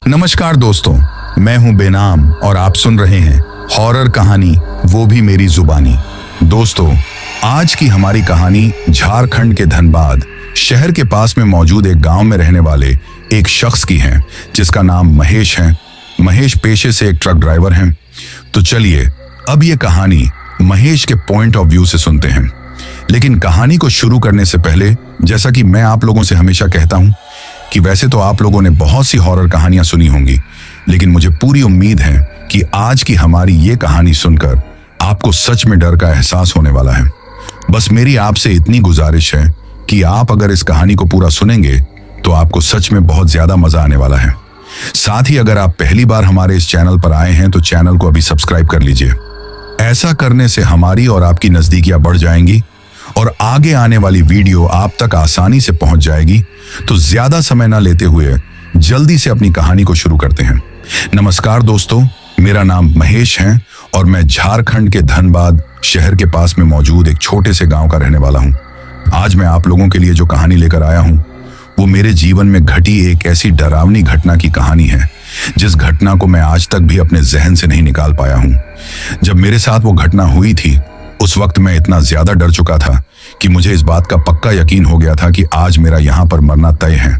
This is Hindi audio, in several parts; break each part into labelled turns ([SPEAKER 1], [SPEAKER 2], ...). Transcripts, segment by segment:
[SPEAKER 1] नमस्कार दोस्तों, मैं हूं बेनाम और आप सुन रहे हैं हॉरर कहानी वो भी मेरी जुबानी। दोस्तों, आज की हमारी कहानी झारखंड के धनबाद शहर के पास में मौजूद एक गांव में रहने वाले एक शख्स की है जिसका नाम महेश है। महेश पेशे से एक ट्रक ड्राइवर हैं। तो चलिए अब ये कहानी महेश के पॉइंट ऑफ व्यू से सुनते हैं। लेकिन कहानी को शुरू करने से पहले, जैसा कि मैं आप लोगों से हमेशा कहता हूं कि वैसे तो आप लोगों ने बहुत सी हॉरर कहानियां सुनी होंगी, लेकिन मुझे पूरी उम्मीद है कि आज की हमारी ये कहानी सुनकर आपको सच में डर का एहसास होने वाला है। बस मेरी आपसे इतनी गुजारिश है कि आप अगर इस कहानी को पूरा सुनेंगे तो आपको सच में बहुत ज्यादा मजा आने वाला है। साथ ही अगर आप पहली बार हमारे इस चैनल पर आए हैं तो चैनल को अभी सब्सक्राइब कर लीजिए। ऐसा करने से हमारी और आपकी नजदीकियां बढ़ जाएंगी और आगे आने वाली वीडियो आप तक आसानी से पहुंच जाएगी। तो ज्यादा समय ना लेते हुए जल्दी से अपनी कहानी को शुरू करते हैं। नमस्कार दोस्तों, मेरा नाम महेश है और मैं झारखंड के धनबाद शहर के पास में मौजूद एक छोटे से गांव का रहने वाला हूं। आज मैं आप लोगों के लिए जो कहानी लेकर आया हूं वो मेरे जीवन में घटी एक ऐसी डरावनी घटना की कहानी है जिस घटना को मैं आज तक भी अपने जहन से नहीं निकाल पाया हूं। जब मेरे साथ वो घटना हुई थी उस वक्त मैं इतना ज्यादा डर चुका था कि मुझे इस बात का पक्का यकीन हो गया था कि आज मेरा यहाँ पर मरना तय है।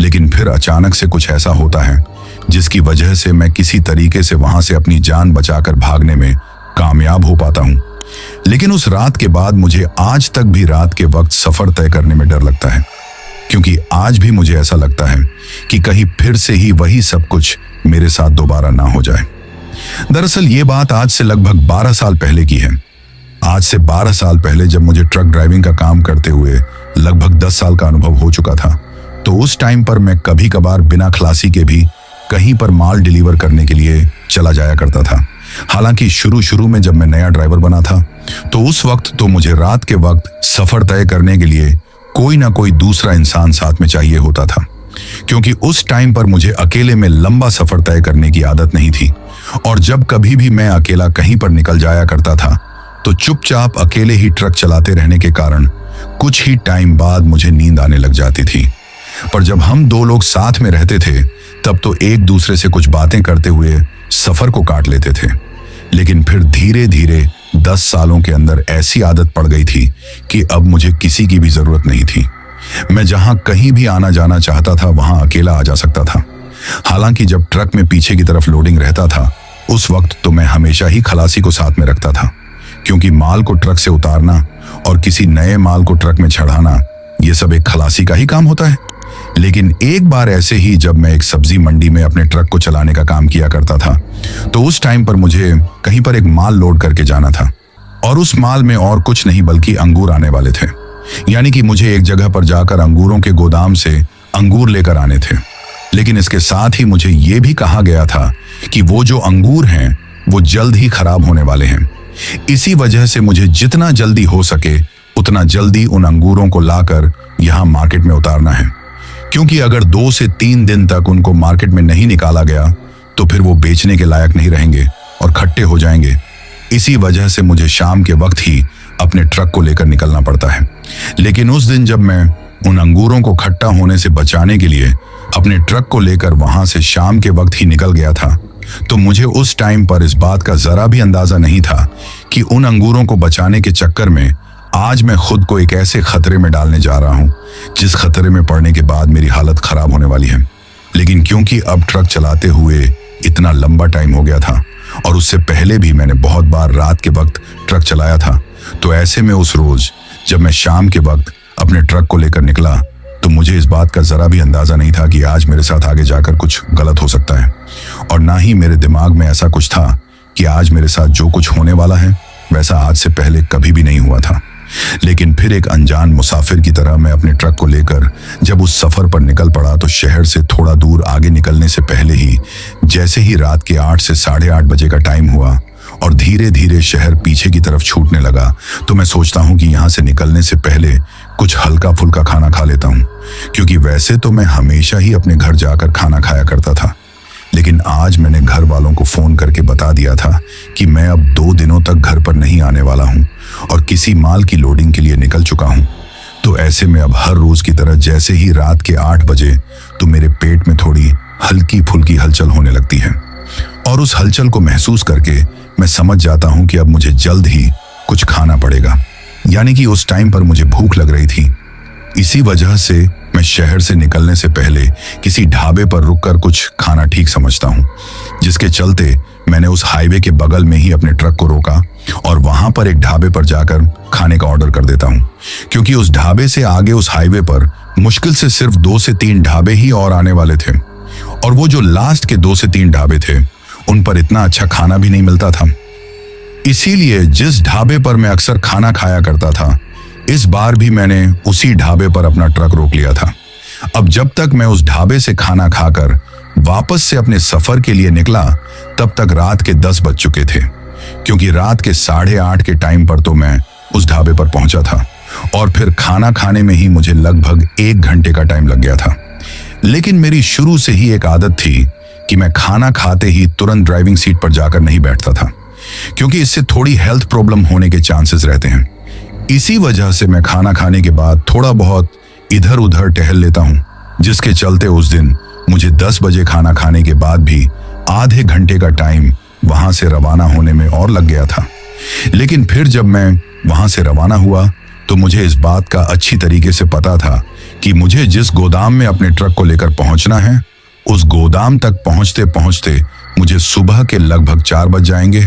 [SPEAKER 1] लेकिन फिर अचानक से कुछ ऐसा होता है जिसकी वजह से मैं किसी तरीके से वहां से अपनी जान बचाकर भागने में कामयाब हो पाता हूँ। लेकिन उस रात के बाद मुझे आज तक भी रात के वक्त सफर तय करने में डर लगता है, क्योंकि आज भी मुझे ऐसा लगता है कि कहीं फिर से ही वही सब कुछ मेरे साथ दोबारा ना हो जाए। दरअसल ये बात आज से लगभग 12 साल पहले की है। आज से 12 साल पहले जब मुझे ट्रक ड्राइविंग का काम करते हुए लगभग 10 साल का अनुभव हो चुका था, तो उस टाइम पर मैं कभी कभार बिना खलासी के भी कहीं पर माल डिलीवर करने के लिए चला जाया करता था। हालांकि शुरू में जब मैं नया ड्राइवर बना था तो उस वक्त तो मुझे रात के वक्त सफर तय करने के लिए कोई ना कोई दूसरा इंसान साथ में चाहिए होता था, क्योंकि उस टाइम पर मुझे अकेले में लंबा सफर तय करने की आदत नहीं थी। और जब कभी भी मैं अकेला कहीं पर निकल जाया करता था तो चुपचाप अकेले ही ट्रक चलाते रहने के कारण कुछ ही टाइम बाद मुझे नींद आने लग जाती थी। पर जब हम दो लोग साथ में रहते थे तब तो एक दूसरे से कुछ बातें करते हुए सफर को काट लेते थे। लेकिन फिर धीरे धीरे 10 सालों के अंदर ऐसी आदत पड़ गई थी कि अब मुझे किसी की भी जरूरत नहीं थी। मैं जहां कहीं भी आना जाना चाहता था वहां अकेला आ जा सकता था। हालांकि जब ट्रक में पीछे की तरफ लोडिंग रहता था उस वक्त तो मैं हमेशा ही खलासी को साथ में रखता था, क्योंकि माल को ट्रक से उतारना और किसी नए माल को ट्रक में चढ़ाना ये सब एक खलासी का ही काम होता है। लेकिन एक बार ऐसे ही जब मैं एक सब्जी मंडी में अपने ट्रक को चलाने का काम किया करता था तो उस टाइम पर मुझे कहीं पर एक माल लोड करके जाना था और उस माल में और कुछ नहीं बल्कि अंगूर आने वाले थे। यानी कि मुझे एक जगह पर जाकर अंगूरों के गोदाम से अंगूर लेकर आने थे। लेकिन इसके साथ ही मुझे ये भी कहा गया था कि वो जो अंगूर हैं वो जल्द ही खराब होने वाले हैं। इसी वजह से मुझे जितना जल्दी हो सके उतना जल्दी उन अंगूरों को लाकर यहाँ मार्केट में उतारना है, क्योंकि अगर 2 से 3 दिन तक उनको मार्केट में नहीं निकाला गया तो फिर वो बेचने के लायक नहीं रहेंगे और खट्टे हो जाएंगे। इसी वजह से मुझे शाम के वक्त ही अपने ट्रक को लेकर निकलना पड़ता है। लेकिन उस दिन जब मैं उन अंगूरों को खट्टा होने से बचाने के लिए अपने ट्रक को लेकर वहां से शाम के वक्त ही निकल गया था तो मुझे उस टाइम पर इस बात का जरा भी अंदाजा नहीं था कि उन अंगूरों को बचाने के चक्कर में आज मैं खुद को एक ऐसे खतरे में डालने जा रहा हूं जिस खतरे में पड़ने के बाद मेरी हालत खराब होने वाली है। लेकिन क्योंकि अब ट्रक चलाते हुए इतना लंबा टाइम हो गया था और उससे पहले भी मैंने बहुत बार रात के वक्त ट्रक चलाया था, तो ऐसे में उस रोज जब मैं शाम के वक्त अपने ट्रक को लेकर निकला तो मुझे इस बात का जरा भी अंदाजा नहीं था कि आज मेरे साथ आगे जाकर कुछ गलत हो सकता है। और ना ही मेरे दिमाग में ऐसा कुछ था कि आज मेरे साथ जो कुछ होने वाला है वैसा आज से पहले कभी भी नहीं हुआ था। लेकिन फिर एक अनजान मुसाफिर की तरह मैं अपने ट्रक को लेकर जब उस सफर पर निकल पड़ा तो शहर से थोड़ा दूर आगे निकलने से पहले ही जैसे ही रात के 8 से 8:30 बजे का टाइम हुआ और धीरे धीरे शहर पीछे की तरफ छूटने लगा तो मैं सोचता हूँ कि यहाँ से निकलने से पहले कुछ हल्का फुल्का खाना खा लेता हूँ, क्योंकि वैसे तो मैं हमेशा ही अपने घर जाकर खाना खाया करता था। लेकिन आज मैंने घर वालों को फोन करके बता दिया था कि मैं अब 2 दिनों तक घर पर नहीं आने वाला हूँ और किसी माल की लोडिंग के लिए निकल चुका हूँ। तो ऐसे में अब हर रोज की तरह जैसे ही रात के 8 बजे तो मेरे पेट में थोड़ी हल्की फुल्की हलचल होने लगती है और उस हलचल को महसूस करके मैं समझ जाता हूं कि अब मुझे जल्द ही कुछ खाना पड़ेगा। यानी कि उस टाइम पर मुझे भूख लग रही थी। इसी वजह से मैं शहर से निकलने से पहले किसी ढाबे पर रुककर कुछ खाना ठीक समझता हूं, जिसके चलते मैंने उस हाईवे के बगल में ही अपने ट्रक को रोका और वहां पर एक ढाबे पर जाकर खाने का ऑर्डर कर देता हूं, क्योंकि उस ढाबे से आगे उस हाईवे पर मुश्किल से सिर्फ 2 से 3 ढाबे ही और आने वाले थे और वो जो लास्ट के 2 से 3 ढाबे थे उन पर इतना अच्छा खाना भी नहीं मिलता था। इसीलिए जिस ढाबे पर मैं अक्सर खाना खाया करता था, इस बार भी मैंने उसी ढाबे पर अपना ट्रक रोक लिया था। अब जब तक मैं उस ढाबे से खाना खाकर वापस से अपने सफर के लिए निकला, तब तक रात के 10 बज चुके थे, क्योंकि रात के 8:30 के टाइम पर तो मैं उस ढाबे पर पहुंचा था और फिर खाना खाने में ही मुझे लगभग 1 घंटे का टाइम लग गया था। लेकिन मेरी शुरू से ही एक आदत थी कि मैं खाना खाते ही तुरंत ड्राइविंग सीट पर जाकर नहीं बैठता था, क्योंकि इससे थोड़ी हेल्थ प्रॉब्लम होने के चांसेस रहते हैं। इसी वजह से मैं खाना खाने के बाद थोड़ा बहुत इधर उधर टहल लेता हूं, जिसके चलते उस दिन मुझे 10 बजे खाना खाने के बाद भी आधे घंटे का टाइम वहां से रवाना होने में और लग गया था। लेकिन फिर जब मैं वहां से रवाना हुआ तो मुझे इस बात का अच्छी तरीके से पता था कि मुझे जिस गोदाम में अपने ट्रक को लेकर पहुंचना है, उस गोदाम तक पहुंचते पहुंचते मुझे सुबह के लगभग 4 बज जाएंगे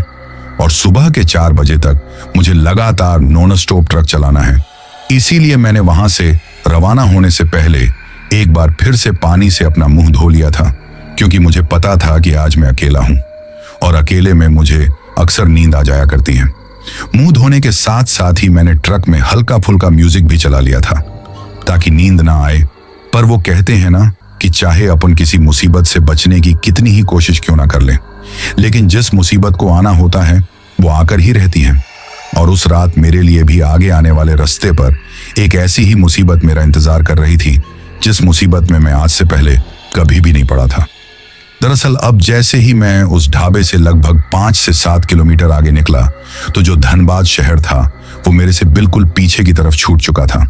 [SPEAKER 1] और सुबह के 4 बजे तक मुझे लगातार नॉन स्टॉप ट्रक चलाना है। इसीलिए मैंने वहां से रवाना होने से पहले एक बार फिर से पानी से अपना मुंह धो लिया था, क्योंकि मुझे पता था कि आज मैं अकेला हूं और अकेले में मुझे अक्सर नींद आ जाया करती है। मुंह धोने के साथ साथ ही मैंने ट्रक में हल्का फुल्का म्यूजिक भी चला लिया था ताकि नींद ना आए। पर वो कहते हैं ना कि चाहे अपन किसी मुसीबत से बचने की कितनी ही कोशिश क्यों ना कर लें, लेकिन जिस मुसीबत को आना होता है वो आकर ही रहती है। और उस रात मेरे लिए भी आगे आने वाले रास्ते पर एक ऐसी ही मुसीबत मेरा इंतजार कर रही थी, जिस मुसीबत में मैं आज से पहले कभी भी नहीं पड़ा था। दरअसल अब जैसे ही मैं उस ढाबे से लगभग 5 से 7 किलोमीटर आगे निकला, तो जो धनबाद शहर था वो मेरे से बिल्कुल पीछे की तरफ छूट चुका था।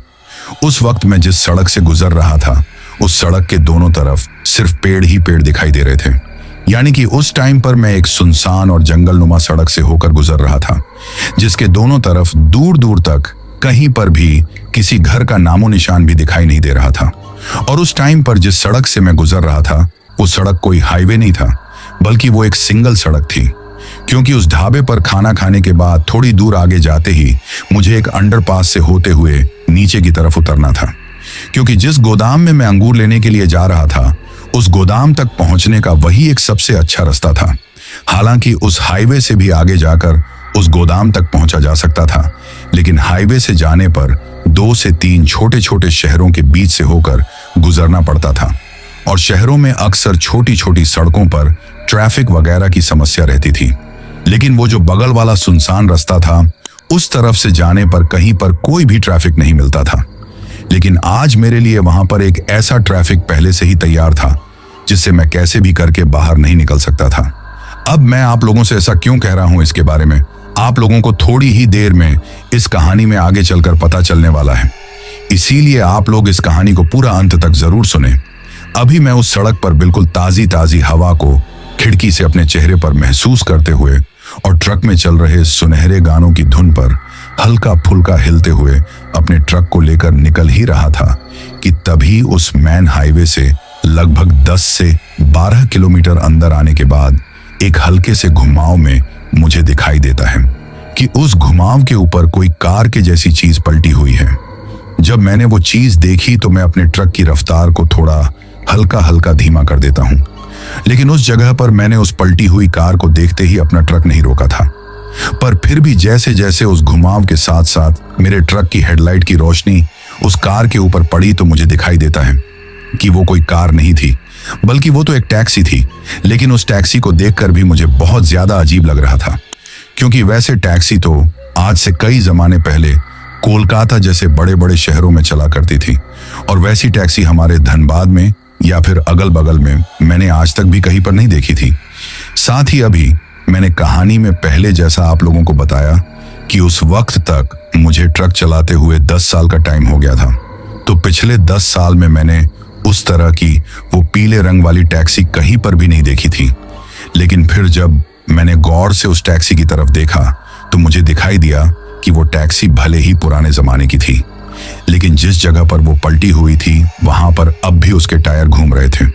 [SPEAKER 1] उस वक्त मैं जिस सड़क से गुजर रहा था, उस सड़क के दोनों तरफ सिर्फ पेड़ ही पेड़ दिखाई दे रहे थे। यानी कि उस टाइम पर मैं एक सुनसान और जंगलनुमा सड़क से होकर गुजर रहा था, जिसके दोनों तरफ दूर दूर तक कहीं पर भी किसी घर का नामो निशान भी दिखाई नहीं दे रहा था। और उस टाइम पर जिस सड़क से मैं गुजर रहा था, वो सड़क कोई हाईवे नहीं था, बल्कि वो एक सिंगल सड़क थी, क्योंकि उस ढाबे पर खाना खाने के बाद थोड़ी दूर आगे जाते ही मुझे एक अंडरपास से होते हुए नीचे की तरफ उतरना था, क्योंकि जिस गोदाम में मैं अंगूर लेने के लिए जा रहा था, उस गोदाम तक पहुंचने का वही एक सबसे अच्छा रास्ता था। हालांकि उस हाईवे से भी आगे जाकर उस गोदाम तक पहुंचा जा सकता था, लेकिन हाईवे से जाने पर 2 से 3 छोटे छोटे शहरों के बीच से होकर गुजरना पड़ता था और शहरों में अक्सर छोटी छोटी सड़कों पर ट्रैफिक वगैरह की समस्या रहती थी। लेकिन वो जो बगल वाला सुनसान रास्ता था, उस तरफ से जाने पर कहीं पर कोई भी ट्रैफिक नहीं मिलता था। लेकिन आज मेरे लिए वहां पर एक ऐसा ट्रैफिक पहले से ही तैयार था, जिससे मैं कैसे भी करके बाहर नहीं निकल सकता था। अब मैं आप लोगों से ऐसा क्यों कह रहा हूं, इसके बारे में आप लोगों को थोड़ी ही देर में इस कहानी में आगे चलकर पता चलने वाला है। इसीलिए आप लोग इस कहानी को पूरा अंत तक जरूर सुने। अभी मैं उस सड़क पर बिल्कुल ताजी ताजी हवा को खिड़की से अपने चेहरे पर महसूस करते हुए और ट्रक में चल रहे सुनहरे गानों की धुन पर हल्का फुल्का हिलते हुए अपने ट्रक को लेकर निकल ही रहा था कि तभी उस मैन हाईवे से लगभग 10 से 12 किलोमीटर अंदर आने के बाद एक हल्के से घुमाव में मुझे दिखाई देता है कि उस घुमाव के ऊपर कोई कार के जैसी चीज पलटी हुई है। जब मैंने वो चीज देखी तो मैं अपने ट्रक की रफ्तार को थोड़ा हल्का हल्का धीमा कर देता हूं, लेकिन उस जगह पर मैंने उस पलटी हुई कार को देखते ही अपना ट्रक नहीं रोका था। पर फिर भी जैसे जैसे उस घुमाव के साथ साथ मेरे ट्रक की हेडलाइट की रोशनी उस कार के ऊपर पड़ी, तो मुझे दिखाई देता है कि वो कोई कार नहीं थी, बल्कि वो तो एक टैक्सी थी। लेकिन उस टैक्सी को देखकर भी मुझे बहुत ज्यादा अजीब लग रहा था, क्योंकि वैसे टैक्सी तो आज से कई जमाने पहले कोलकाता जैसे बड़े बड़े शहरों में चला करती थी, और वैसी टैक्सी हमारे धनबाद में या फिर अगल बगल में मैंने आज तक भी कहीं पर नहीं देखी थी। साथ ही अभी मैंने कहानी में पहले जैसा आप लोगों को बताया कि उस वक्त तक मुझे ट्रक चलाते हुए 10 साल का टाइम हो गया था। तो पिछले 10 साल में मैंने उस तरह की वो पीले रंग वाली टैक्सी कहीं पर भी नहीं देखी थी। लेकिन फिर जब मैंने गौर से उस टैक्सी की तरफ देखा तो मुझे दिखाई दिया कि वो टैक्सी भले ही पुराने जमाने की थी, लेकिन जिस जगह पर वो पलटी हुई थी वहां पर अब भी उसके टायर घूम रहे थे।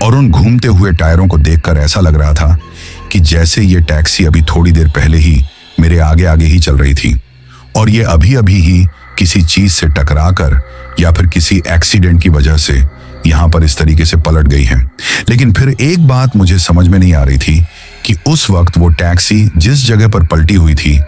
[SPEAKER 1] और उन घूमते हुए टायरों को देखकर ऐसा लग रहा था कि जैसे ये टैक्सी अभी थोड़ी देर पहले ही मेरे आगे आगे ही चल रही थी और ये अभी अभी ही किसी चीज से टकराकर या फिर किसी एक्सीडेंट की वजह से यहां पर इस तरीके से पलट गई है। लेकिन फिर एक बात मुझे समझ में नहीं आ रही थी कि उस वक्त वो टैक्सी जिस जगह पर पलटी हुई थी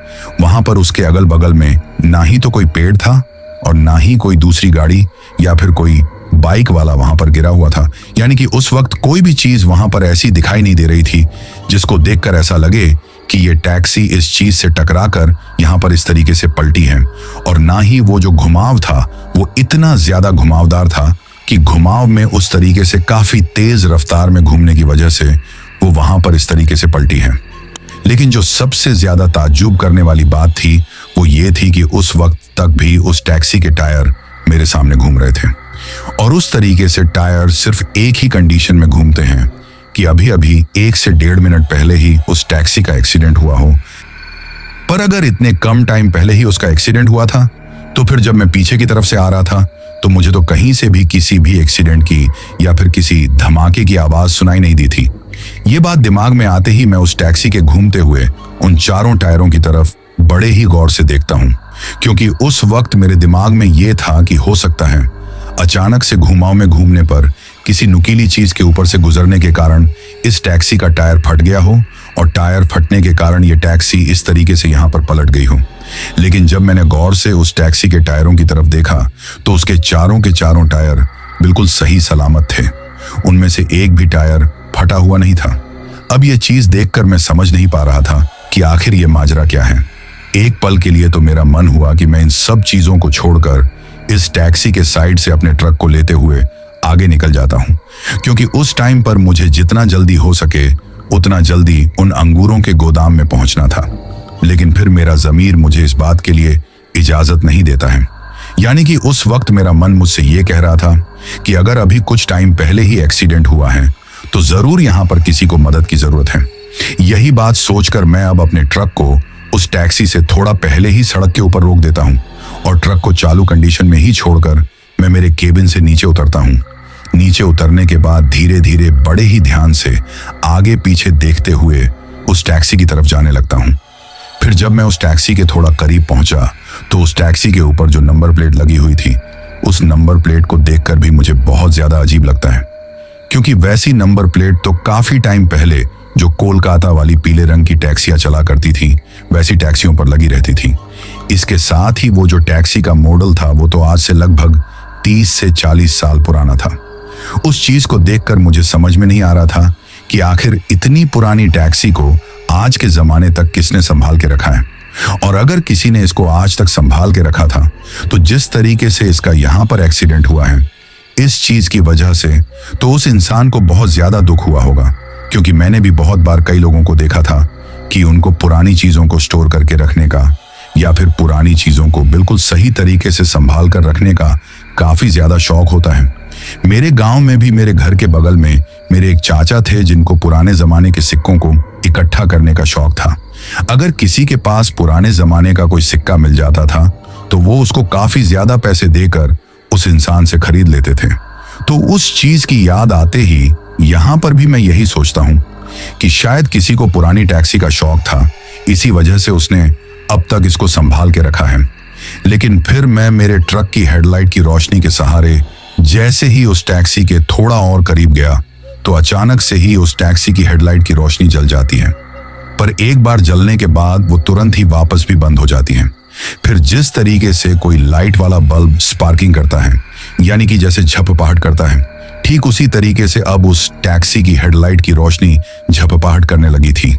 [SPEAKER 1] वहां पर उसके अगल बगल में ना ही तो कोई पेड़ था और ना ही कोई दूसरी गाड़ी या फिर कोई बाइक वाला वहां पर गिरा हुआ था। यानी कि उस वक्त कोई भी चीज वहां पर ऐसी दिखाई नहीं दे रही थी जिसको देखकर ऐसा लगे कि ये टैक्सी इस चीज से टकराकर यहां पर इस तरीके से पलटी है। और ना ही वो जो घुमाव था वो इतना ज्यादा घुमावदार था कि घुमाव में उस तरीके से काफी तेज रफ्तार में घूमने की वजह से वो वहां पर इस तरीके से पलटी है। लेकिन जो सबसे ज्यादा ताज्जुब करने वाली बात थी वो ये थी कि उस वक्त तक भी उस टैक्सी के टायर मेरे सामने घूम रहे थे। और उस तरीके से टायर सिर्फ एक ही कंडीशन में घूमते हैं कि अभी अभी 1 से 1.5 मिनट पहले ही उस टैक्सी का एक्सीडेंट हुआ हो। पर अगर इतने कम टाइम पहले ही उसका एक्सीडेंट हुआ था तो फिर जब मैं पीछे की तरफ से आ रहा था तो मुझे तो कहीं से भी किसी भी एक्सीडेंट की या फिर किसी धमाके की आवाज सुनाई नहीं दी थी। ये बात दिमाग में आते ही मैं उस टैक्सी के घूमते हुए उन चारों टायरों की तरफ बड़े ही गौर से देखता हूं, क्योंकि उस वक्त मेरे दिमाग में ये था कि हो सकता है अचानक से घुमाव में घूमने पर किसी नुकीली चीज के ऊपर से गुजरने के कारण इस टैक्सी का टायर फट गया हो और टायर फटने के कारण ये टैक्सी इस तरीके से यहाँ पर पलट गई हो। लेकिन जब मैंने गौर से उस टैक्सी के टायरों की तरफ देखा तो उसके चारों के चारों टायर बिल्कुल सही सलामत थे। उनमें से एक भी टायर फटा हुआ नहीं था। अब ये चीज देखकर मैं समझ नहीं पा रहा था कि आखिर ये माजरा क्या है। एक पल के लिए तो मेरा मन हुआ कि मैं इन सब चीजों को छोड़कर इस टैक्सी के साइड से अपने ट्रक को लेते हुए आगे निकल जाता हूं, क्योंकि उस टाइम पर मुझे जितना जल्दी हो सके उतना जल्दी उन अंगूरों के गोदाम में पहुंचना था। लेकिन फिर मेरा ज़मीर मुझे इस बात के लिए इजाजत नहीं देता है। यानी कि उस वक्त मेरा मन मुझसे ये कह रहा था कि अगर अभी कुछ टाइम पहले ही एक्सीडेंट हुआ है तो जरूर यहां पर किसी को मदद की जरूरत है। यही बात सोचकर मैं अब अपने ट्रक को उस टैक्सी से थोड़ा पहले ही सड़क के ऊपर रोक देता हूं और ट्रक को चालू कंडीशन में ही छोड़कर मैं मेरे केबिन से नीचे उतरता हूं। नीचे उतरने के बाद धीरे धीरे बड़े ही ध्यान से आगे पीछे देखते हुए उस टैक्सी की तरफ जाने लगता हूं। फिर जब मैं उस टैक्सी के थोड़ा करीब पहुंचा तो उस टैक्सी के ऊपर जो नंबर प्लेट लगी हुई थी उस नंबर प्लेट को देखकर भी मुझे बहुत ज्यादा अजीब लगता है, क्योंकि वैसी नंबर प्लेट तो काफी टाइम पहले जो कोलकाता वाली पीले रंग की टैक्सियां चला करती थी वैसी टैक्सियों पर लगी रहती थी। इसके साथ ही वो जो टैक्सी का मॉडल था वो तो आज से लगभग 30 से 40 साल पुराना था। उस चीज को देखकर मुझे समझ में नहीं आ रहा था कि आखिर इतनी पुरानी टैक्सी को आज के जमाने तक किसने संभाल के रखा है, और अगर किसी ने इसको आज तक संभाल के रखा था तो जिस तरीके से इसका यहाँ पर एक्सीडेंट हुआ है इस चीज की वजह से तो उस इंसान को बहुत ज्यादा दुख हुआ होगा। क्योंकि मैंने भी बहुत बार कई लोगों को देखा था कि उनको पुरानी चीजों को स्टोर करके रखने का या फिर पुरानी चीजों को बिल्कुल सही तरीके से संभाल कर रखने का काफी ज्यादा शौक होता है। मेरे गांव में भी मेरे घर के बगल में मेरे एक चाचा थे जिनको पुराने जमाने के सिक्कों को इकट्ठा करने का शौक था। अगर किसी के पास पुराने जमाने का कोई सिक्का मिल जाता था तो वो उसको काफी ज्यादा पैसे देकर उस इंसान से खरीद लेते थे। तो उस चीज की याद आते ही यहां पर भी मैं यही सोचता हूं कि शायद किसी को पुरानी टैक्सी का शौक था, इसी वजह से उसने अब तक इसको संभाल के रखा है। लेकिन फिर मैं मेरे ट्रक की हेडलाइट की रोशनी के सहारे जैसे ही उस टैक्सी के थोड़ा और करीब गया तो अचानक से ही उस टैक्सी की हेडलाइट की रोशनी जल जाती है, पर एक बार जलने के बाद वो तुरंत ही वापस भी बंद हो जाती है। फिर जिस तरीके से कोई लाइट वाला बल्ब स्पार्किंग करता है, यानी कि जैसे झपपहाट करता है, ठीक उसी तरीके से अब उस टैक्सी की हेडलाइट की रोशनी झपपहाट करने लगी थी।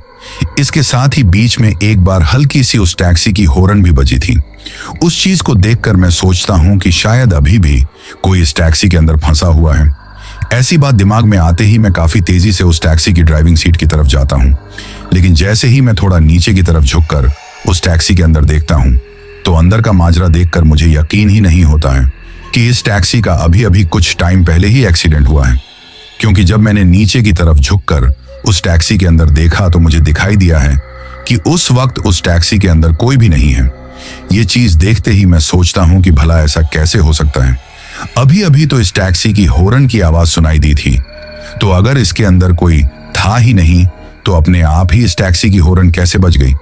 [SPEAKER 1] इसके साथ ही बीच में एक बार हल्की सी उस टैक्सी की हॉर्न भी बजी थी। उस चीज को देखकर मैं सोचता हूं कि शायद अभी भी कोई इस टैक्सी के अंदर फंसा हुआ है। ऐसी बात दिमाग में आते ही मैं काफी तेजी से उस टैक्सी की ड्राइविंग सीट की तरफ जाता हूं। लेकिन जैसे ही मैं थोड़ा नीचे की तरफ झुककर उस टैक्सी के अंदर देखता हूं तो अंदर का माजरा देखकर मुझे यकीन ही नहीं होता है कि इस टैक्सी का अभी अभी कुछ टाइम पहले ही एक्सीडेंट हुआ है, क्योंकि जब मैंने नीचे की तरफ झुककर उस टैक्सी के अंदर देखा तो मुझे दिखाई दिया है कि उस वक्त उस टैक्सी के अंदर कोई भी नहीं है। ये चीज देखते ही मैं सोचता हूं कि भला ऐसा कैसे हो सकता है। अभी अभी तो इस टैक्सी की हॉर्न की आवाज सुनाई दी थी, तो अगर इसके अंदर कोई था ही नहीं तो अपने आप ही इस टैक्सी की हॉर्न कैसे बज गई।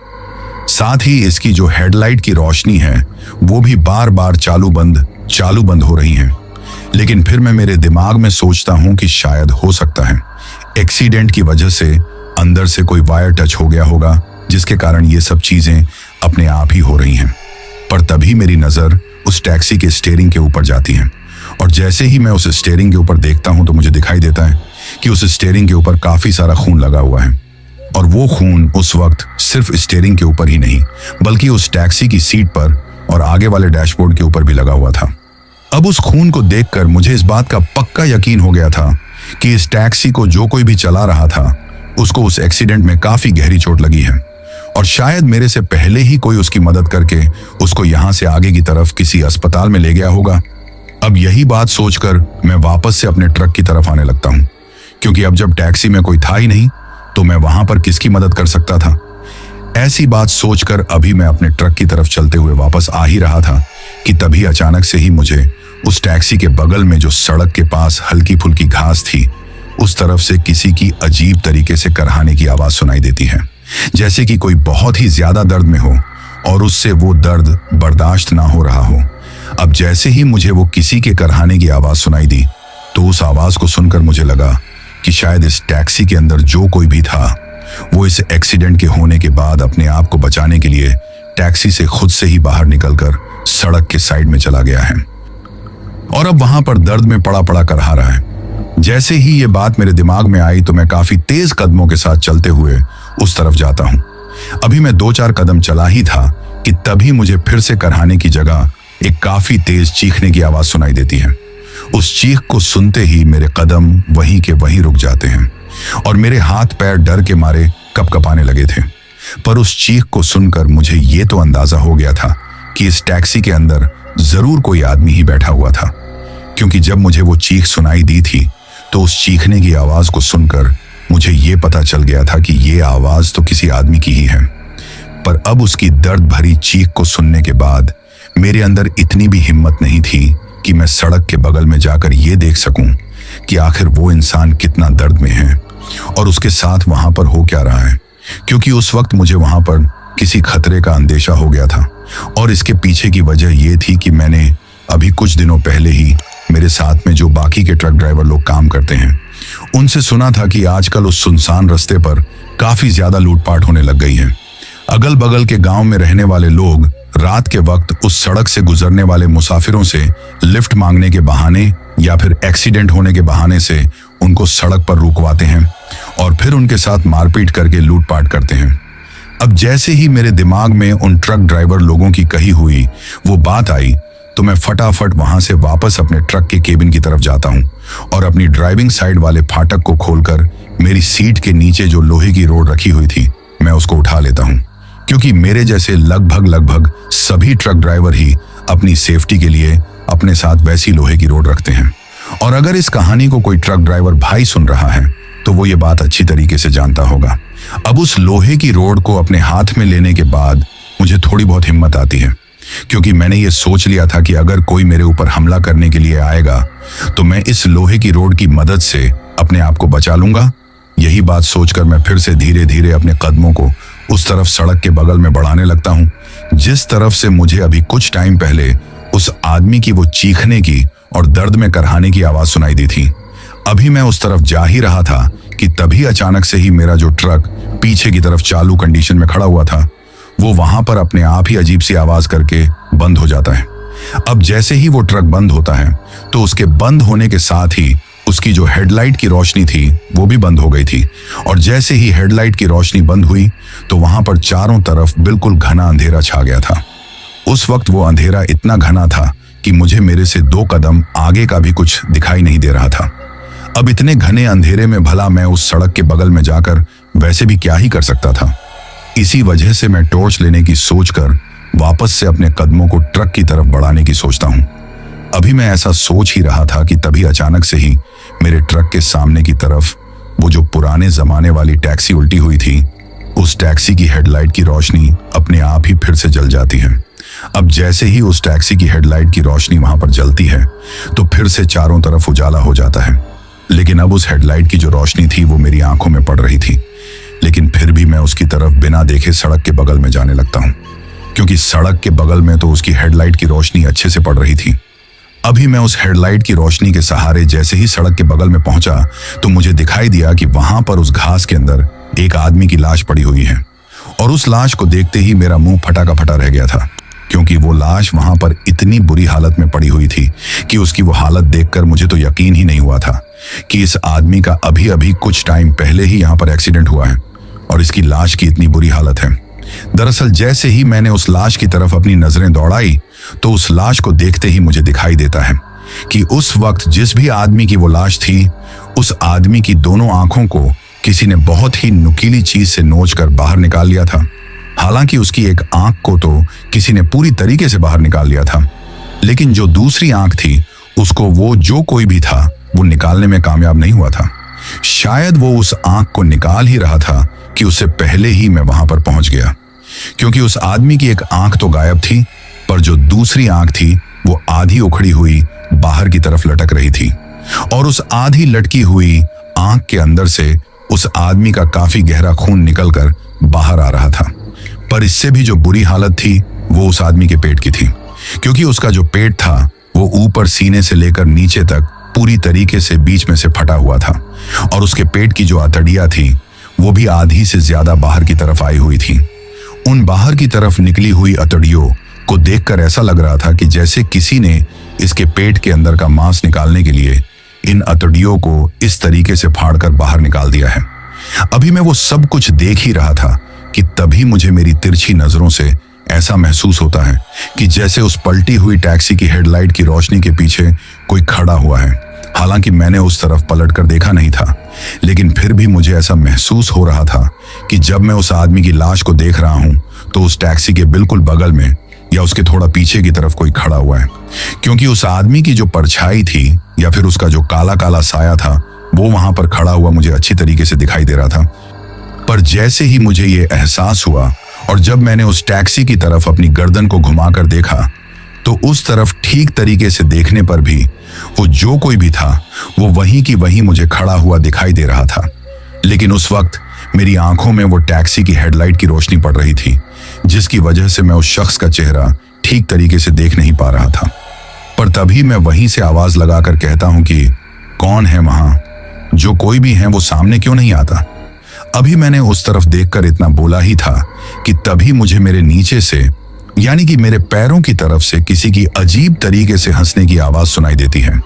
[SPEAKER 1] साथ ही इसकी जो हेडलाइट की रोशनी है वो भी बार बार चालू बंद हो रही है। लेकिन फिर मैं मेरे दिमाग में सोचता हूं कि शायद हो सकता है एक्सीडेंट की वजह से अंदर से कोई वायर टच हो गया होगा, जिसके कारण ये सब चीजें अपने आप ही हो रही हैं। पर तभी मेरी नजर उस टैक्सी के स्टीयरिंग के ऊपर जाती है, और जैसे ही मैं उस स्टीयरिंग के ऊपर देखता हूं तो मुझे दिखाई देता है कि उस स्टीयरिंग के ऊपर काफी सारा खून लगा हुआ है। और वो खून उस वक्त सिर्फ स्टीयरिंग के ऊपर ही नहीं बल्कि उस टैक्सी की सीट पर और आगे वाले डैशबोर्ड के ऊपर भी लगा हुआ था। अब उस खून को देखकर मुझे इस बात का पक्का यकीन हो गया था कि इस टैक्सी को जो कोई भी चला रहा था उसको उस एक्सीडेंट में काफी गहरी चोट लगी है, और शायद मेरे से पहले ही कोई उसकी मदद करके उसको यहां से आगे की तरफ किसी अस्पताल में ले गया होगा। अब यही बात सोचकर मैं वापस से अपने ट्रक की तरफ आने लगता हूं, क्योंकि अब जब टैक्सी में कोई था ही नहीं तो मैं वहां पर किसकी मदद कर सकता था। ऐसी बात सोचकर अभी मैं अपने ट्रक की तरफ चलते हुए वापस आ ही रहा था कि तभी अचानक से ही मुझे उस टैक्सी के बगल में जो सड़क के पास हल्की फुल्की घास थी उस तरफ से किसी की अजीब तरीके से करहाने की आवाज सुनाई देती है, जैसे कि कोई बहुत ही ज्यादा दर्द में हो और उससे वो दर्द बर्दाश्त ना हो रहा हो। अब जैसे ही मुझे वो किसी के करहाने की आवाज सुनाई दी तो उस आवाज को सुनकर मुझे लगा कि शायद इस टैक्सी के अंदर जो कोई भी था वो इस एक्सीडेंट के होने के बाद अपने आप को बचाने के लिए टैक्सी से खुद से ही बाहर निकलकर सड़क के साइड में चला गया है और अब वहां पर दर्द में पड़ा पड़ा करहा रहा है। जैसे ही ये बात मेरे दिमाग में आई तो मैं काफी तेज कदमों के साथ चलते हुए उस तरफ जाता हूं। अभी मैं 2-4 कदम चला ही था कि तभी मुझे फिर से करहाने की जगह एक काफी तेज चीखने की आवाज सुनाई देती है। उस चीख को सुनते ही मेरे कदम वहीं के वहीं रुक जाते हैं और मेरे हाथ पैर डर के मारे कपकपाने लगे थे। पर उस चीख को सुनकर मुझे ये तो अंदाजा हो गया था कि इस टैक्सी के अंदर जरूर कोई आदमी ही बैठा हुआ था, क्योंकि जब मुझे वो चीख सुनाई दी थी तो उस चीखने की आवाज को सुनकर मुझे ये पता चल गया था कि ये आवाज तो किसी आदमी की ही है। पर अब उसकी दर्द भरी चीख को सुनने के बाद मेरे अंदर इतनी भी हिम्मत नहीं थी कि मैं सड़क के बगल में जाकर ये देख सकूं कि आखिर वो इंसान कितना दर्द में है और उसके साथ वहां पर हो क्या रहा है, क्योंकि उस वक्त मुझे वहां पर किसी खतरे का अंदेशा हो गया था। और इसके पीछे की वजह ये थी कि मैंने अभी कुछ दिनों पहले ही मेरे साथ में जो बाकी के ट्रक ड्राइवर लोग काम करते हैं उनसे सुना था कि आजकल उस सुनसान रास्ते पर काफी ज्यादा लूटपाट होने लग गई है। अगल बगल के गांव में रहने वाले लोग रात के वक्त उस सड़क से गुजरने वाले मुसाफिरों से लिफ्ट मांगने के बहाने या फिर एक्सीडेंट होने के बहाने से उनको सड़क पर रुकवाते हैं और फिर उनके साथ मारपीट करके लूटपाट करते हैं। अब जैसे ही मेरे दिमाग में उन ट्रक ड्राइवर लोगों की कही हुई वो बात आई तो मैं फटाफट वहां से वापस अपने ट्रक के केबिन की तरफ जाता हूं और अपनी ड्राइविंग साइड वाले फाटक को खोलकर मेरी सीट के नीचे जो लोहे की रोड रखी हुई थी मैं उसको उठा लेता हूं, क्योंकि मेरे जैसे लगभग सभी ट्रक ड्राइवर ही अपनी सेफ्टी के लिए अपने साथ वैसी लोहे की रोड रखते हैं। और अगर इस कहानी को कोई ट्रक ड्राइवर भाई सुन रहा है तो वो ये बात अच्छी तरीके से जानता होगा। अब उस लोहे की रोड को अपने हाथ में लेने के बाद मुझे थोड़ी बहुत हिम्मत आती है, क्योंकि मैंने ये सोच लिया था कि अगर कोई मेरे ऊपर हमला करने के लिए आएगा तो मैं इस लोहे की रोड की मदद से अपने आप को बचा लूंगा। यही बात सोचकर मैं फिर से धीरे धीरे अपने कदमों को उस तरफ सड़क के बगल में बढ़ाने लगता हूं जिस तरफ से मुझे अभी कुछ टाइम पहले उस आदमी की वो चीखने की और दर्द में करहाने की आवाज सुनाई दी थी। अभी मैं उस तरफ जा ही रहा था कि तभी अचानक से ही मेरा जो ट्रक पीछे की तरफ चालू कंडीशन में खड़ा हुआ था वो वहां पर अपने आप ही अजीब सी आवाज करके बंद हो जाता है। अब जैसे ही वो ट्रक बंद होता है तो उसके बंद होने के साथ ही उसकी जो हेडलाइट की रोशनी थी वो भी बंद हो गई थी, और जैसे ही हेडलाइट की रोशनी बंद हुई तो वहां पर चारों तरफ बिल्कुल घना अंधेरा छा गया था। उस वक्त वो अंधेरा इतना घना था कि मुझे मेरे से 2 कदम आगे का भी कुछ दिखाई नहीं दे रहा था। अब इतने घने अंधेरे में भला मैं उस सड़क के बगल में जाकर वैसे भी क्या ही कर सकता था। इसी वजह से मैं टॉर्च लेने की सोचकर वापस से अपने कदमों को ट्रक की तरफ बढ़ाने की सोचता हूं। अभी मैं ऐसा सोच ही रहा था कि तभी अचानक से ही मेरे ट्रक के सामने की तरफ वो जो पुराने जमाने वाली टैक्सी उल्टी हुई थी, उस टैक्सी की हेडलाइट की रोशनी अपने आप ही फिर से जल जाती है। अब जैसे ही उस टैक्सी की हेडलाइट की रोशनी वहां पर जलती है तो फिर से चारों तरफ उजाला हो जाता है। लेकिन अब उस हेडलाइट की जो रोशनी थी वो मेरी आंखों में पड़ रही थी। लेकिन फिर भी मैं उसकी तरफ बिना देखे सड़क के बगल में जाने लगता हूँ, क्योंकि सड़क के बगल में तो उसकी हेडलाइट की रोशनी अच्छे से पड़ रही थी। अभी मैं उस हेडलाइट की रोशनी के सहारे जैसे ही सड़क के बगल में पहुंचा तो मुझे दिखाई दिया कि वहां पर उस घास के अंदर एक आदमी की लाश पड़ी हुई है। और उस लाश को देखते ही मेरा मुंह फटा का फटा रह गया था, क्योंकि वो लाश वहां पर इतनी बुरी हालत में पड़ी हुई थी कि उसकी वो हालत देखकर मुझे तो यकीन ही नहीं हुआ था कि इस आदमी का अभी अभी कुछ टाइम पहले ही यहाँ पर एक्सीडेंट हुआ है और इसकी लाश की इतनी बुरी हालत है। दरअसल जैसे ही मैंने उस लाश की तरफ अपनी नजरें दौड़ाई तो उस लाश को देखते ही मुझे दिखाई देता है कि उस वक्त जिस भी आदमी की वो लाश थी, उस आदमी की दोनों आंखों को किसी ने बहुत ही नुकीली चीज से नोचकर बाहर निकाल लिया था। हालांकि उसकी एक आंख को तो किसी ने पूरी तरीके से बाहर निकाल लिया था, लेकिन जो दूसरी आंख थी उसको वो जो कोई भी था वो निकालने में कामयाब नहीं हुआ था। शायद वो उस आंख को निकाल ही रहा था कि उससे पहले ही मैं वहां पर पहुंच गया, क्योंकि उस आदमी की एक आंख तो गायब थी, पर जो दूसरी आंख थी वो आधी उखड़ी हुई बाहर की तरफ लटक रही थी। और उस आधी लटकी हुई आंख के अंदर से उस आदमी का काफी गहरा खून निकलकर बाहर आ रहा था। पर इससे भी जो बुरी हालत थी वो उस आदमी के पेट की थी, क्योंकि उसका जो पेट था वो ऊपर सीने से लेकर नीचे तक पूरी तरीके से बीच में से फटा हुआ था। और उसके पेट की जो अतड़ियां थी वो भी आधी से ज्यादा बाहर की तरफ आई हुई थी। उन बाहर की तरफ निकली हुई अतड़ियों को देखकर ऐसा लग रहा था कि जैसे किसी ने इसके पेट के अंदर का मांस निकालने के लिए इन अतड़ियों को इस तरीके से फाड़कर बाहर निकाल दिया है। अभी मैं वो सब कुछ देख ही रहा था कि तभी मुझे मेरी तिरछी नजरों से ऐसा महसूस होता है कि जैसे उस पलटी हुई टैक्सी की हेडलाइट की रोशनी के पीछे कोई खड़ा हुआ है। हालांकि मैंने उस तरफ पलटकर देखा नहीं था, लेकिन फिर भी मुझे ऐसा महसूस हो रहा था कि जब मैं उस आदमी की लाश को देख रहा हूं तो उस टैक्सी के बिल्कुल बगल में या उसके थोड़ा पीछे की तरफ कोई खड़ा हुआ है, क्योंकि उस आदमी की जो परछाई थी या फिर उसका जो काला काला साया था वो वहां पर खड़ा हुआ मुझे अच्छी तरीके से दिखाई दे रहा था। पर जैसे ही मुझे ये एहसास हुआ और जब मैंने उस टैक्सी की तरफ अपनी गर्दन को घुमाकर देखा तो उस तरफ ठीक तरीके से देखने पर भी वो जो कोई भी था वो वहीं की वहीं मुझे खड़ा हुआ दिखाई दे रहा था। लेकिन उस वक्त मेरी आंखों में वो टैक्सी की हेडलाइट की रोशनी पड़ रही थी, जिसकी वजह से मैं उस शख्स का चेहरा ठीक तरीके से देख नहीं पा रहा था। पर तभी मैं वहीं से आवाज लगाकर कहता हूं कि कौन है वहां, जो कोई भी है वो सामने क्यों नहीं आता। अभी मैंने उस तरफ देखकर इतना बोला ही था कि तभी मुझे मेरे नीचे से यानी कि मेरे पैरों की तरफ से किसी की अजीब तरीके से हंसने की आवाज सुनाई देती है।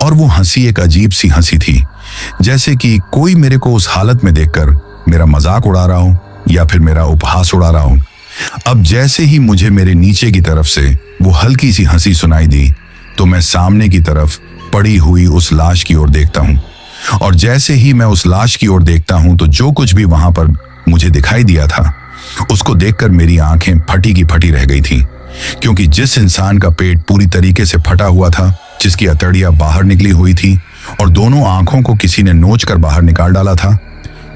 [SPEAKER 1] और वो हंसी एक अजीब सी हंसी थी, जैसे कि कोई मेरे को उस हालत में देखकर मेरा मजाक उड़ा रहा हो या फिर मेरा उपहास उड़ा रहा हो। अब जैसे ही मुझे मेरे नीचे की तरफ से वो हल्की सी हंसी सुनाई दी तो मैं सामने की तरफ पड़ी हुई उस लाश की ओर देखता हूं। और जैसे ही मैं उस लाश की ओर देखता हूं तो जो कुछ भी वहां पर मुझे दिखाई दिया था उसको देखकर मेरी आंखें फटी की फटी रह गई थी, क्योंकि जिस इंसान का पेट पूरी तरीके से फटा हुआ था, जिसकी अतड़ियां बाहर निकली हुई थी और दोनों आंखों को किसी ने नोच कर बाहर निकाल डाला था,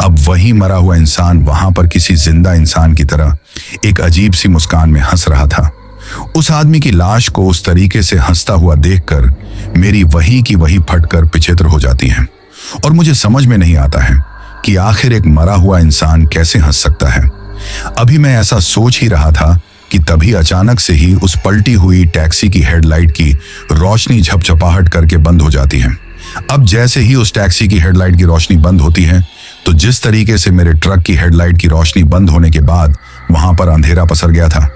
[SPEAKER 1] अब वही मरा हुआ इंसान वहां पर किसी जिंदा इंसान की तरह एक अजीब सी मुस्कान में हंस रहा था। उस आदमी की लाश को उस तरीके से हंसता हुआ देखकर मेरी वही की वही फटकर पिछेत्र हो जाती है और मुझे समझ में नहीं आता है कि आखिर एक मरा हुआ इंसान कैसे हंस सकता है। अभी मैं ऐसा सोच ही रहा था कि तभी अचानक से ही उस पलटी हुई टैक्सी की हेडलाइट की रोशनी झपझपाहट करके बंद हो जाती है। अब जैसे ही उस टैक्सी की हेडलाइट की रोशनी बंद होती है तो जिस तरीके से मेरे ट्रक की हेडलाइट की रोशनी बंद होने के बाद वहां पर अंधेरा पसर गया था,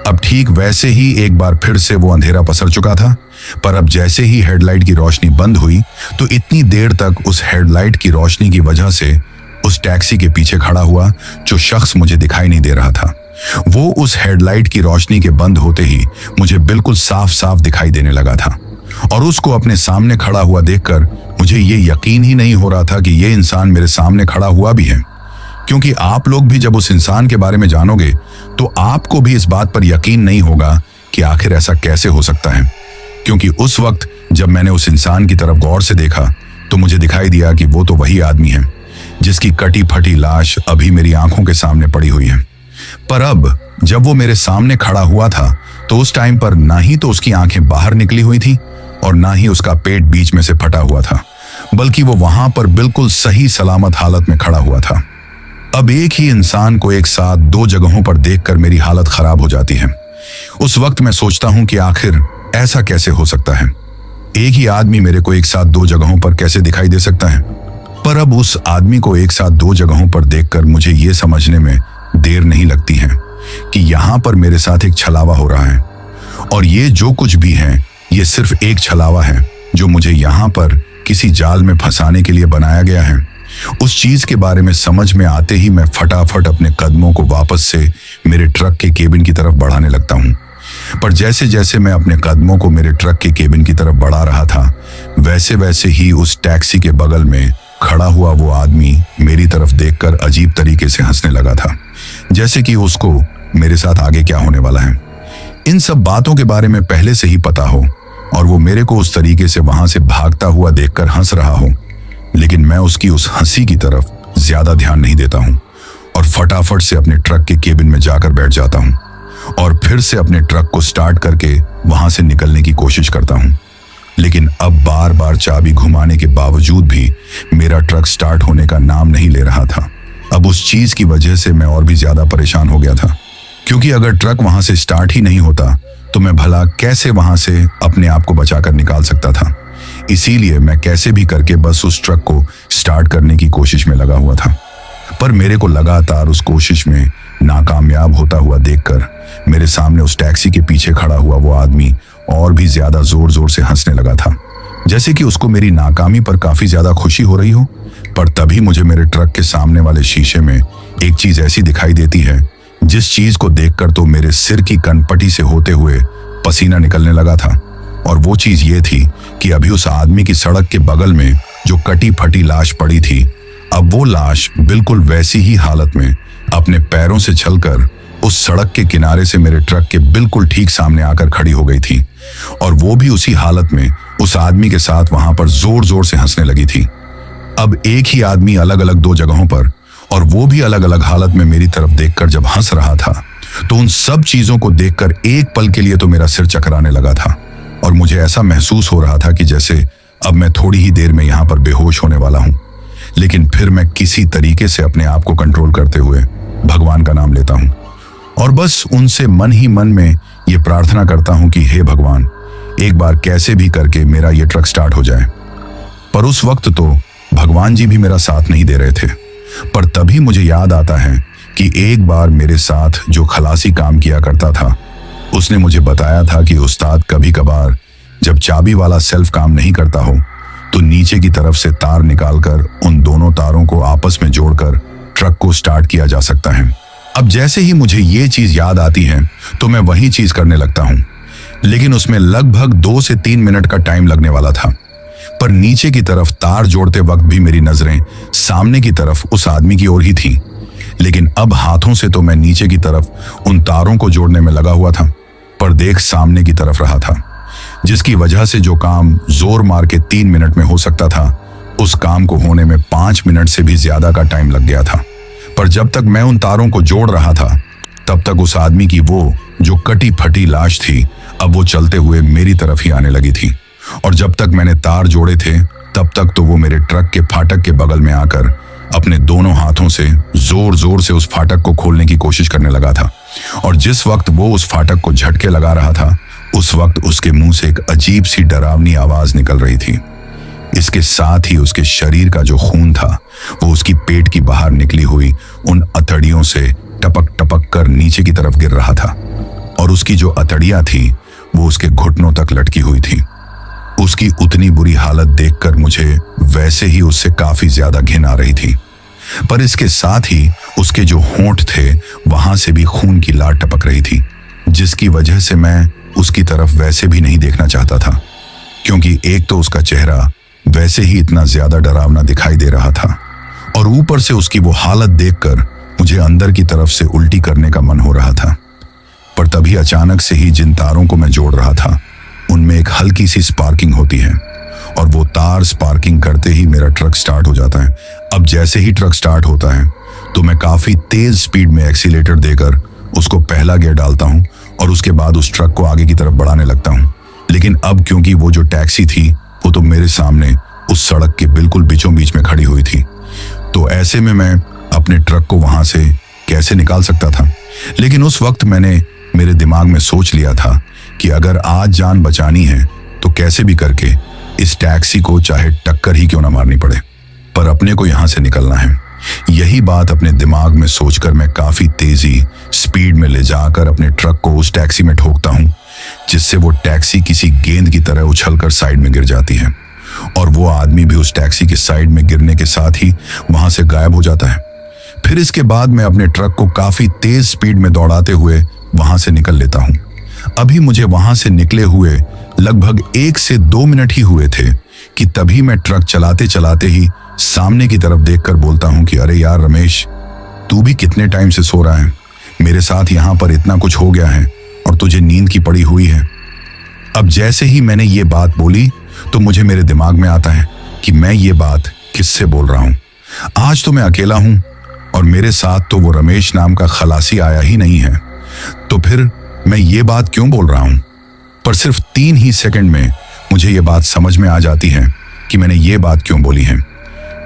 [SPEAKER 1] अब ठीक वैसे ही एक बार फिर से वो अंधेरा पसर चुका था। पर अब जैसे ही हेडलाइट की रोशनी बंद हुई तो इतनी देर तक उस हेडलाइट की रोशनी की वजह से उस टैक्सी के पीछे खड़ा हुआ जो शख्स मुझे दिखाई नहीं दे रहा था, वो उस हेडलाइट की रोशनी के बंद होते ही मुझे बिल्कुल साफ साफ दिखाई देने लगा था। और उसको अपने सामने खड़ा हुआ देखकर मुझे ये यकीन ही नहीं हो रहा था कि ये इंसान मेरे सामने खड़ा हुआ भी है, क्योंकि आप लोग भी जब उस इंसान के बारे में जानोगे तो आपको भी इस बात पर यकीन नहीं होगा कि आखिर ऐसा कैसे हो सकता है। क्योंकि उस वक्त जब मैंने उस इंसान की तरफ गौर से देखा तो मुझे दिखाई दिया कि वो तो वही आदमी है जिसकी कटी फटी लाश अभी मेरी आंखों के सामने पड़ी हुई है। पर अब जब वो मेरे सामने खड़ा हुआ था तो उस टाइम पर ना ही तो उसकी आंखें बाहर निकली हुई थी और ना ही उसका पेट बीच में से फटा हुआ था, बल्कि वो वहां पर बिल्कुल सही सलामत हालत में खड़ा हुआ था। अब एक ही इंसान को एक साथ दो जगहों पर देखकर मेरी हालत खराब हो जाती है। उस वक्त मैं सोचता हूं कि आखिर ऐसा कैसे हो सकता है, एक ही आदमी मेरे को एक साथ दो जगहों पर कैसे दिखाई दे सकता है। पर अब उस आदमी को एक साथ दो जगहों पर देखकर मुझे ये समझने में देर नहीं लगती है कि यहाँ पर मेरे साथ एक छलावा हो रहा है, और ये जो कुछ भी है ये सिर्फ एक छलावा है जो मुझे यहाँ पर किसी जाल में फंसाने के लिए बनाया गया है। उस चीज के बारे में समझ में आते ही मैं फटाफट अपने कदमों को वापस से मेरे ट्रक के केबिन की तरफ बढ़ाने लगता हूँ। पर जैसे जैसे मैं अपने कदमों को मेरे ट्रक के केबिन की तरफ बढ़ा रहा था, वैसे वैसे ही उस टैक्सी के बगल में खड़ा हुआ वो आदमी मेरी तरफ देखकर अजीब तरीके से हंसने लगा था, जैसे कि उसको मेरे साथ आगे क्या होने वाला है इन सब बातों के बारे में पहले से ही पता हो, और वो मेरे को उस तरीके से वहां से भागता हुआ देखकर हंस रहा हो। लेकिन मैं उसकी उस हंसी की तरफ ज्यादा ध्यान नहीं देता हूं और फटाफट से अपने ट्रक के केबिन में जाकर बैठ जाता हूं और फिर से अपने ट्रक को स्टार्ट करके वहां से निकलने की कोशिश करता हूं। लेकिन अब बार बार चाबी घुमाने के बावजूद भी मेरा ट्रक स्टार्ट होने का नाम नहीं ले रहा था। अब उस चीज की वजह से मैं और भी ज्यादा परेशान हो गया था, क्योंकि अगर ट्रक वहां से स्टार्ट ही नहीं होता तो मैं भला कैसे वहां से अपने आप को बचाकर निकाल सकता था। इसीलिए मैं कैसे भी करके बस उस ट्रक को स्टार्ट करने की कोशिश में लगा हुआ था। पर मेरे को लगातार उस कोशिश में नाकामयाब होता हुआ देखकर मेरे सामने उस टैक्सी के पीछे खड़ा हुआ वो आदमी और भी ज्यादा जोर जोर से हंसने लगा था, जैसे कि उसको मेरी नाकामी पर काफी ज्यादा खुशी हो रही हो। पर तभी मुझे मेरे ट्रक के सामने वाले शीशे में एक चीज ऐसी दिखाई देती है जिस चीज को देखकर तो मेरे सिर की कनपटी से होते हुए पसीना निकलने लगा था। और वो चीज ये थी कि अभी उस आदमी की सड़क के बगल में जो कटी फटी लाश पड़ी थी, अब वो लाश बिल्कुल वैसी ही हालत में अपने पैरों से छलकर उस सड़क के किनारे से मेरे ट्रक के बिल्कुल ठीक सामने आकर खड़ी हो गई थी, और वो भी उसी हालत में उस आदमी के साथ वहां पर जोर जोर से हंसने लगी थी। अब एक ही आदमी अलग अलग दो जगहों पर, और वो भी अलग अलग हालत में मेरी तरफ देखकर जब हंस रहा था, तो उन सब चीजों को देखकर एक पल के लिए तो मेरा सिर चकराने लगा था और मुझे ऐसा महसूस हो रहा था कि जैसे अब मैं थोड़ी ही देर में यहाँ पर बेहोश होने वाला हूँ। लेकिन फिर मैं किसी तरीके से अपने आप को कंट्रोल करते हुए भगवान का नाम लेता हूँ और बस उनसे मन ही मन में ये प्रार्थना करता हूँ कि हे भगवान, एक बार कैसे भी करके मेरा ये ट्रक स्टार्ट हो जाए। पर उस वक्त तो भगवान जी भी मेरा साथ नहीं दे रहे थे। पर तभी मुझे याद आता है कि एक बार मेरे साथ जो खलासी काम किया करता था, उसने मुझे बताया था कि उस्ताद कभी कभार जब चाबी वाला सेल्फ काम नहीं करता हो तो नीचे की तरफ से तार निकालकर उन दोनों तारों को आपस में जोड़कर ट्रक को स्टार्ट किया जा सकता है। अब जैसे ही मुझे ये चीज याद आती है तो मैं वही चीज करने लगता हूँ, लेकिन उसमें लगभग 2 से 3 मिनट का टाइम लगने वाला था। पर नीचे की तरफ तार जोड़ते वक्त भी मेरी नजरें सामने की तरफ उस आदमी की ओर ही थी, लेकिन अब हाथों से तो मैं नीचे की तरफ उन तारों को जोड़ने में लगा हुआ था, पर देख सामने की तरफ रहा था, जिसकी वजह से जो काम जोर मार के 3 मिनट में हो सकता था, उस काम को होने में 5 मिनट से भी ज्यादा का टाइम लग गया था। पर जब तक मैं उन तारों को जोड़ रहा था तब तक उस आदमी की वो जो कटी फटी लाश थी, अब वो चलते हुए मेरी तरफ ही आने लगी थी। और जब तक मैंने तार जोड़े थे तब तक तो वो मेरे ट्रक के फाटक के बगल में आकर अपने दोनों हाथों से जोर जोर से उस फाटक को खोलने की कोशिश करने लगा था। और जिस वक्त वो उस फाटक को झटके लगा रहा था, उस वक्त उसके मुंह से एक अजीब सी डरावनी आवाज निकल रही थी। इसके साथ ही उसके शरीर का जो खून था वो उसकी पेट की बाहर निकली हुई उन अतड़ियों से टपक टपक कर नीचे की तरफ गिर रहा था, और उसकी जो अतड़ियां थी वो उसके घुटनों तक लटकी हुई थी। उसकी उतनी बुरी हालत देखकर मुझे वैसे ही उससे काफी ज्यादा घिन आ रही थी, पर इसके साथ ही उसके जो होंठ थे वहां से भी खून की लार टपक रही थी, जिसकी वजह से मैं उसकी तरफ वैसे भी नहीं देखना चाहता था, क्योंकि एक तो उसका चेहरा वैसे ही इतना ज्यादा डरावना दिखाई दे रहा था, और ऊपर से उसकी वो हालत देखकर मुझे अंदर की तरफ से उल्टी करने का मन हो रहा था। पर तभी अचानक से ही जिन तारों को मैं जोड़ रहा था उनमें एक हल्की सी स्पार्किंग होती है और वो तार स्पार्किंग करते ही मेरा ट्रक स्टार्ट हो जाता है। अब जैसे ही ट्रक स्टार्ट होता है तो मैं काफी तेज स्पीड में एक्सीलेटर देकर उसको पहला गियर डालता हूँ और उसके बाद उस ट्रक को आगे की तरफ बढ़ाने लगता हूँ। लेकिन अब क्योंकि वो जो टैक्सी थी वो तो मेरे सामने उस सड़क के बिल्कुल बीचों बीच में खड़ी हुई थी, तो ऐसे में मैं अपने ट्रक को वहां से कैसे निकाल सकता था। लेकिन उस वक्त मैंने मेरे दिमाग में सोच लिया था कि अगर आज जान बचानी है तो कैसे भी करके इस टैक्सी को चाहे टक्कर ही क्यों ना मारनी पड़े, पर अपने को यहां से निकलना है। यही बात अपने दिमाग में सोचकर मैं काफी तेजी स्पीड में ले जाकर अपने ट्रक को उस टैक्सी में ठोकता हूं, जिससे वो टैक्सी किसी गेंद की तरह उछलकर साइड में गिर जाती है और वो आदमी भी उस टैक्सी के साइड में गिरने के साथ ही वहां से गायब हो जाता है। फिर इसके बाद मैं अपने ट्रक को काफी तेज स्पीड में दौड़ाते हुए वहां से निकल लेता हूं। अभी मुझे वहां से निकले हुए लगभग 1 से 2 मिनट ही हुए थे कि तभी मैं ट्रक चलाते चलाते ही सामने की तरफ देखकर बोलता हूं कि अरे यार रमेश, तू भी कितने टाइम से सो रहा है? मेरे साथ यहां पर इतना कुछ हो गया है और तुझे नींद की पड़ी हुई है। अब जैसे ही मैंने ये बात बोली तो मुझे मेरे दिमाग में आता है कि मैं ये बात किससे बोल रहा हूं। आज तो मैं अकेला हूं और मेरे साथ तो वो रमेश नाम का खलासी आया ही नहीं है, तो फिर मैं ये बात क्यों बोल रहा हूं? पर सिर्फ 3 ही सेकंड में मुझे ये बात समझ में आ जाती है कि मैंने ये बात क्यों बोली है।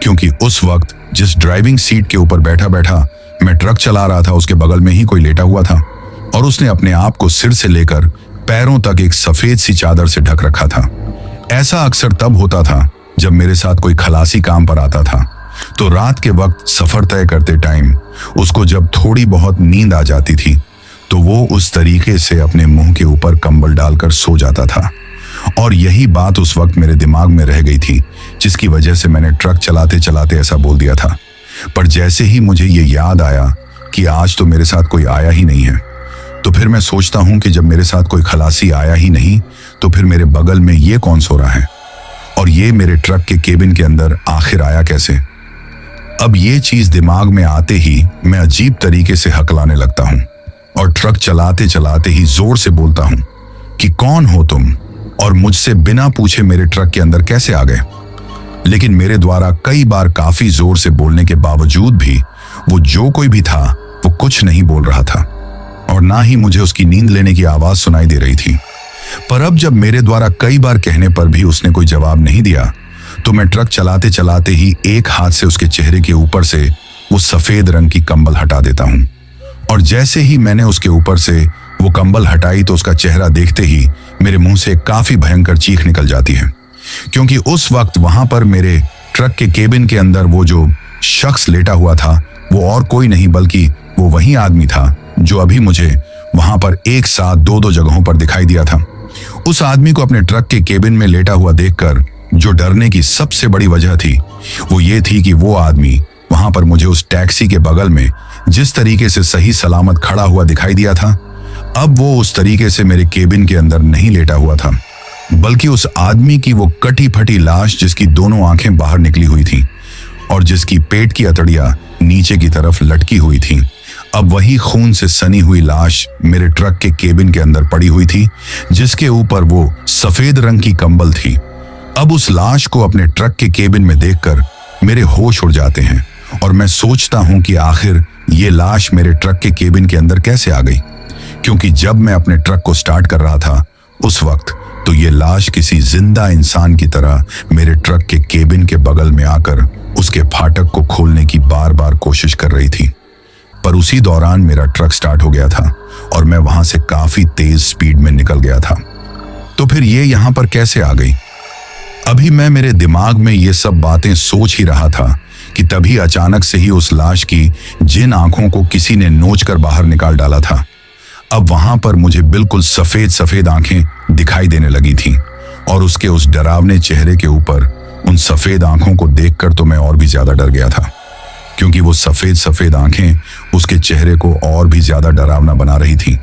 [SPEAKER 1] क्योंकि उस वक्त जिस ड्राइविंग सीट के ऊपर बैठा बैठा मैं ट्रक चला रहा था, उसके बगल में ही कोई लेटा हुआ था और उसने अपने आप को सिर से लेकर पैरों तक एक सफेद सी चादर से ढक रखा था। ऐसा अक्सर तब होता था जब मेरे साथ कोई खलासी काम पर आता था, तो रात के वक्त सफर तय करते टाइम उसको जब थोड़ी बहुत नींद आ जाती थी तो वो उस तरीके से अपने मुंह के ऊपर कंबल डालकर सो जाता था। और यही बात उस वक्त मेरे दिमाग में रह गई थी, जिसकी वजह से मैंने ट्रक चलाते चलाते ऐसा बोल दिया था। पर जैसे ही मुझे ये याद आया कि आज तो मेरे साथ कोई आया ही नहीं है, तो फिर मैं सोचता हूं कि जब मेरे साथ कोई खलासी आया ही नहीं तो फिर मेरे बगल में ये कौन सो रहा है और ये मेरे ट्रक के केबिन के अंदर आखिर आया कैसे। अब ये चीज दिमाग में आते ही मैं अजीब तरीके से हकलाने लगता हूं और ट्रक चलाते चलाते ही जोर से बोलता हूं कि कौन हो तुम और मुझसे बिना पूछे मेरे ट्रक के अंदर कैसे आ गए। लेकिन मेरे द्वारा कई बार काफी जोर से बोलने के बावजूद भी वो जो कोई भी था वो कुछ नहीं बोल रहा था और ना ही मुझे उसकी नींद लेने की आवाज सुनाई दे रही थी। पर अब जब मेरे द्वारा कई बार कहने पर भी उसने कोई जवाब नहीं दिया तो मैं ट्रक चलाते चलाते ही एक हाथ से उसके चेहरे के ऊपर से वो सफेद रंग की कंबल हटा देता हूं और जैसे ही मैंने उसके ऊपर से वो कंबल हटाई तो उसका चेहरा देखते ही मेरे मुंह से काफी भयंकर चीख निकल जाती है, क्योंकि उस वक्त वहां पर मेरे ट्रक के केबिन के अंदर वो जो शख्स लेटा हुआ था वो और कोई नहीं बल्कि वो वही आदमी था जो अभी मुझे वहां पर एक साथ 2-2 जगहों पर दिखाई दिया था। उस आदमी को अपने ट्रक के केबिन में लेटा हुआ देखकर जो डरने की सबसे बड़ी वजह थी वो ये थी कि वो आदमी वहां पर मुझे उस टैक्सी के बगल में जिस तरीके से सही सलामत खड़ा हुआ दिखाई दिया था, अब वो उस तरीके से मेरे केबिन के अंदर नहीं लेटा हुआ था, बल्कि उस आदमी की वो कटी फटी लाश जिसकी दोनों आंखें बाहर निकली हुई थी और जिसकी पेट की अतड़ियां नीचे की तरफ लटकी हुई थी, अब वही खून से सनी हुई लाश मेरे ट्रक के केबिन के अंदर पड़ी हुई थी, जिसके ऊपर वो सफेद रंग की कंबल थी। अब उस लाश को अपने ट्रक के केबिन में देखकर मेरे होश उड़ जाते हैं और मैं सोचता हूं कि आखिर ये लाश मेरे ट्रक के केबिन के अंदर कैसे आ गई, क्योंकि जब मैं अपने ट्रक को स्टार्ट कर रहा था उस वक्त तो ये लाश किसी जिंदा इंसान की तरह मेरे ट्रक के केबिन के बगल में आकर उसके फाटक को खोलने की बार बार कोशिश कर रही थी। पर उसी दौरान मेरा ट्रक स्टार्ट हो गया था और मैं वहां से काफी तेज स्पीड में निकल गया था। तो फिर ये यहां पर कैसे आ गई? अभी मैं मेरे दिमाग में ये सब बातें सोच ही रहा था कि तभी अचानक से ही उस लाश की जिन आंखों को किसी ने नोचकर बाहर निकाल डाला था, अब वहां पर मुझे बिल्कुल सफेद सफेद आंखें दिखाई देने लगी थीं और उसके उस डरावने चेहरे के ऊपर उन सफेद आंखों को देखकर तो मैं और भी ज्यादा डर गया था, क्योंकि वो सफेद सफेद आंखें उसके चेहरे को और भी ज्यादा डरावना बना रही थी।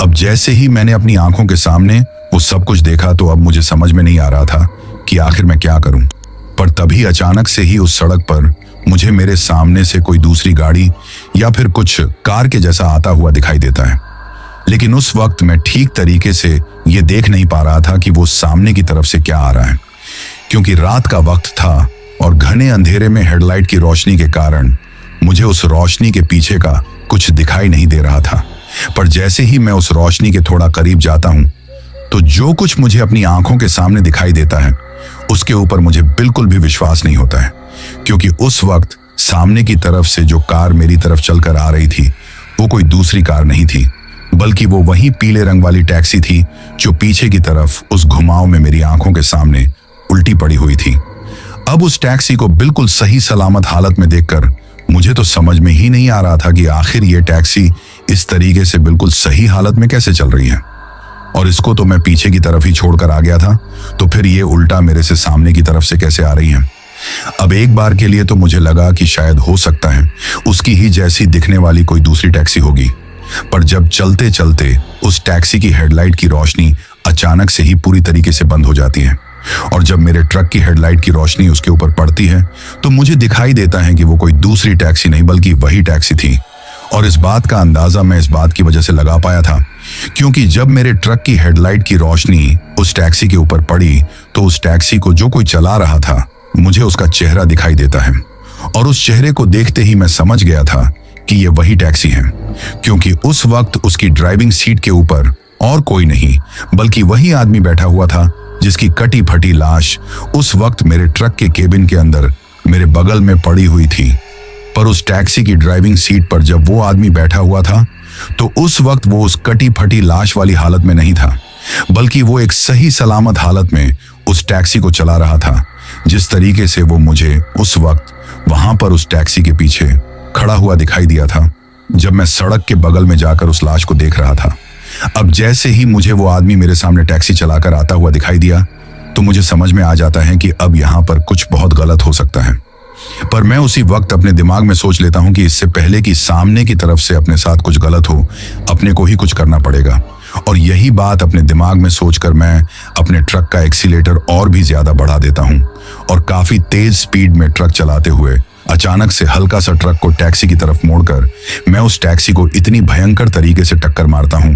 [SPEAKER 1] अब जैसे ही मैंने अपनी आंखों के सामने वो सब कुछ देखा तो अब मुझे समझ में नहीं आ रहा था कि आखिर मैं क्या करूं। पर तभी अचानक से ही उस सड़क पर मुझे मेरे सामने से कोई दूसरी गाड़ी या फिर कुछ कार के जैसा आता हुआ दिखाई देता है। लेकिन उस वक्त मैं ठीक तरीके से ये देख नहीं पा रहा था कि वो सामने की तरफ से क्या आ रहा है, क्योंकि रात का वक्त था और घने अंधेरे में हेडलाइट की रोशनी के कारण मुझे उस रोशनी के पीछे का कुछ दिखाई नहीं दे रहा था। पर जैसे ही मैं उस रोशनी के थोड़ा करीब जाता हूं तो जो कुछ मुझे अपनी आंखों के सामने दिखाई देता है उसके ऊपर मुझे बिल्कुल भी विश्वास नहीं होता है, क्योंकि उस वक्त सामने की तरफ से जो कार मेरी तरफ चलकर आ रही थी वो कोई दूसरी कार नहीं थी, बल्कि वो वही पीले रंग वाली टैक्सी थी जो पीछे की तरफ उस घुमाव में मेरी आंखों के सामने उल्टी पड़ी हुई थी। अब उस टैक्सी को बिल्कुल सही सलामत हालत में देखकर मुझे तो समझ में ही नहीं आ रहा था कि आखिर ये टैक्सी इस तरीके से बिल्कुल सही हालत में कैसे चल रही है, और इसको तो मैं पीछे की तरफ ही छोड़कर आ गया था, तो फिर ये उल्टा मेरे से सामने की तरफ से कैसे आ रही है। अब एक बार के लिए तो मुझे लगा कि शायद हो सकता है उसकी ही जैसी दिखने वाली कोई दूसरी टैक्सी होगी, पर जब चलते चलते उस टैक्सी की हेडलाइट की रोशनी अचानक से ही पूरी तरीके से बंद हो जाती है, और जब मेरे ट्रक की हेडलाइट की रोशनी उसके ऊपर पड़ती है तो मुझे दिखाई देता है कि वो कोई दूसरी टैक्सी नहीं बल्कि वही टैक्सी थी। और इस बात का अंदाजा मैं इस बात की वजह से लगा पाया था क्योंकि जब मेरे ट्रक की हेडलाइट की रोशनी उस टैक्सी के ऊपर पड़ी तो उस टैक्सी को जो कोई चला रहा था मुझे उसका चेहरा दिखाई देता है, और उस चेहरे को देखते ही मैं समझ गया था कि ये वही टैक्सी है, क्योंकि उस वक्त उसकी ड्राइविंग सीट के ऊपर और कोई नहीं बल्कि वही आदमी बैठा हुआ था जिसकी कटी फटी लाश उस वक्त मेरे ट्रक के केबिन के अंदर मेरे बगल में पड़ी हुई थी। पर उस टैक्सी की ड्राइविंग सीट पर जब वो आदमी बैठा हुआ था तो उस वक्त वो उस कटी फटी लाश वाली हालत में नहीं था, बल्कि वो एक सही सलामत हालत में उस टैक्सी को चला रहा था, जिस तरीके से वो मुझे उस वक्त वहां पर उस टैक्सी के पीछे खड़ा हुआ दिखाई दिया था जब मैं सड़क के बगल में जाकर उस लाश को देख रहा था। अब जैसे ही मुझे वो आदमी मेरे सामने टैक्सी चलाकर आता हुआ दिखाई दिया तो मुझे समझ में आ जाता है कि अब यहाँ पर कुछ बहुत गलत हो सकता है, पर मैं उसी वक्त अपने दिमाग में सोच लेता हूं कि इससे पहले कि सामने की तरफ से अपने साथ कुछ गलत हो अपने को ही कुछ करना पड़ेगा। और यही बात अपने दिमाग में सोचकर मैं अपने ट्रक का एक्सीलेटर और भी ज्यादा बढ़ा देता हूं और काफी तेज स्पीड में ट्रक चलाते हुए अचानक से हल्का सा ट्रक को टैक्सी की तरफ मोड़कर मैं उस टैक्सी को इतनी भयंकर तरीके से टक्कर मारता हूं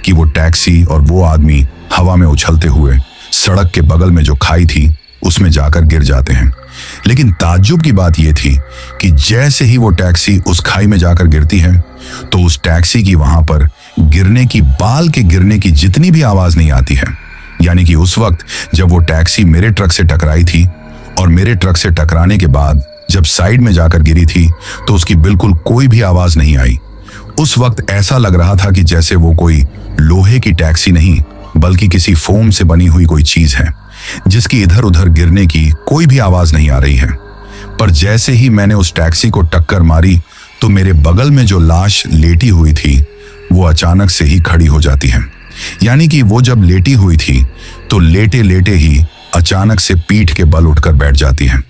[SPEAKER 1] कि वो टैक्सी और वो आदमी हवा में उछलते हुए सड़क के बगल में जो खाई थी उसमें जाकर गिर जाते हैं। लेकिन ताज्जुब की बात यह थी कि जैसे ही वो टैक्सी उस खाई में जाकर गिरती है तो उस टैक्सी की वहां पर गिरने की बाल के गिरने की जितनी भी आवाज नहीं आती है, यानी कि उस वक्त जब वो टैक्सी मेरे ट्रक से टकराई थी और मेरे ट्रक से टकराने के बाद जब साइड में जाकर गिरी थी तो उसकी बिल्कुल कोई भी आवाज नहीं आई। उस वक्त ऐसा लग रहा था कि जैसे वो कोई लोहे की टैक्सी नहीं बल्कि किसी फोम से बनी हुई कोई चीज है जिसकी इधर उधर गिरने की कोई भी आवाज नहीं आ रही है। पर जैसे ही मैंने उस टैक्सी को टक्कर मारी तो मेरे बगल में जो लाश लेटी हुई थी वो अचानक से ही खड़ी हो जाती है, यानी कि वो जब लेटी हुई थी तो लेटे लेटे ही अचानक से पीठ के बल उठकर बैठ जाती है।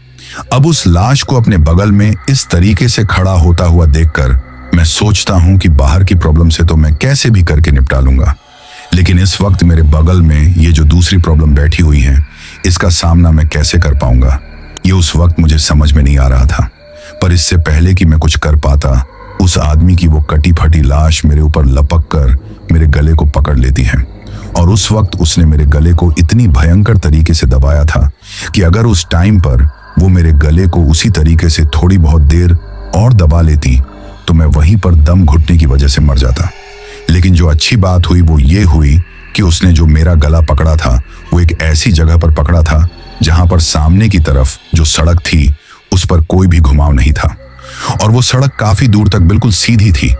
[SPEAKER 1] अब उस लाश को अपने बगल में इस तरीके से खड़ा होता हुआ देखकर मैं सोचता हूं कि बाहर की प्रॉब्लम से तो मैं कैसे भी करके निपटा लूंगा, लेकिन इस वक्त मेरे बगल में ये जो दूसरी प्रॉब्लम बैठी हुई है इसका सामना मैं कैसे कर पाऊंगा, ये उस वक्त मुझे समझ में नहीं आ रहा था। पर इससे पहले कि मैं कुछ कर पाता उस आदमी की वो कटी फटी लाश मेरे ऊपर लपक कर मेरे गले को पकड़ लेती है, और उस वक्त उसने मेरे गले को इतनी भयंकर तरीके से दबाया था कि अगर उस टाइम पर वो मेरे गले को उसी तरीके से थोड़ी बहुत देर और दबा लेती तो मैं वहीं पर दम घुटने की वजह से मर जाता। लेकिन जो अच्छी बात हुई वो ये हुई कि उसने जो मेरा गला पकड़ा था वो एक ऐसी जगह पर पकड़ा था जहां पर सामने की तरफ जो सड़क थी उस पर कोई भी घुमाव नहीं था, और वो सड़क काफी दूर तक बिल्कुल सीधी थी,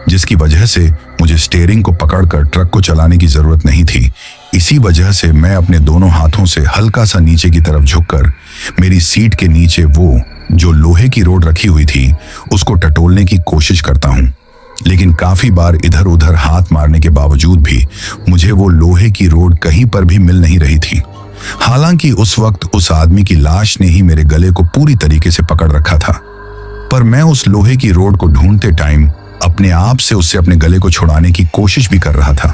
[SPEAKER 1] जिसकी वजह से मुझे स्टीयरिंग को पकड़कर ट्रक को चलाने की जरूरत नहीं थी। इसी वजह से मैं अपने दोनों हाथों से हल्का सा नीचे की तरफ झुककर मेरी सीट के नीचे वो जो लोहे की रोड रखी हुई थी उसको टटोलने की कोशिश करता हूं, लेकिन काफी बार इधर उधर हाथ मारने के बावजूद भी मुझे वो लोहे की रोड कहीं पर भी मिल नहीं रही थी। हालांकि उस वक्त उस आदमी की लाश ने ही मेरे गले को पूरी तरीके से पकड़ रखा था, पर मैं उस लोहे की रोड को ढूंढते टाइम अपने आप से उससे अपने गले को छुड़ाने की कोशिश भी कर रहा था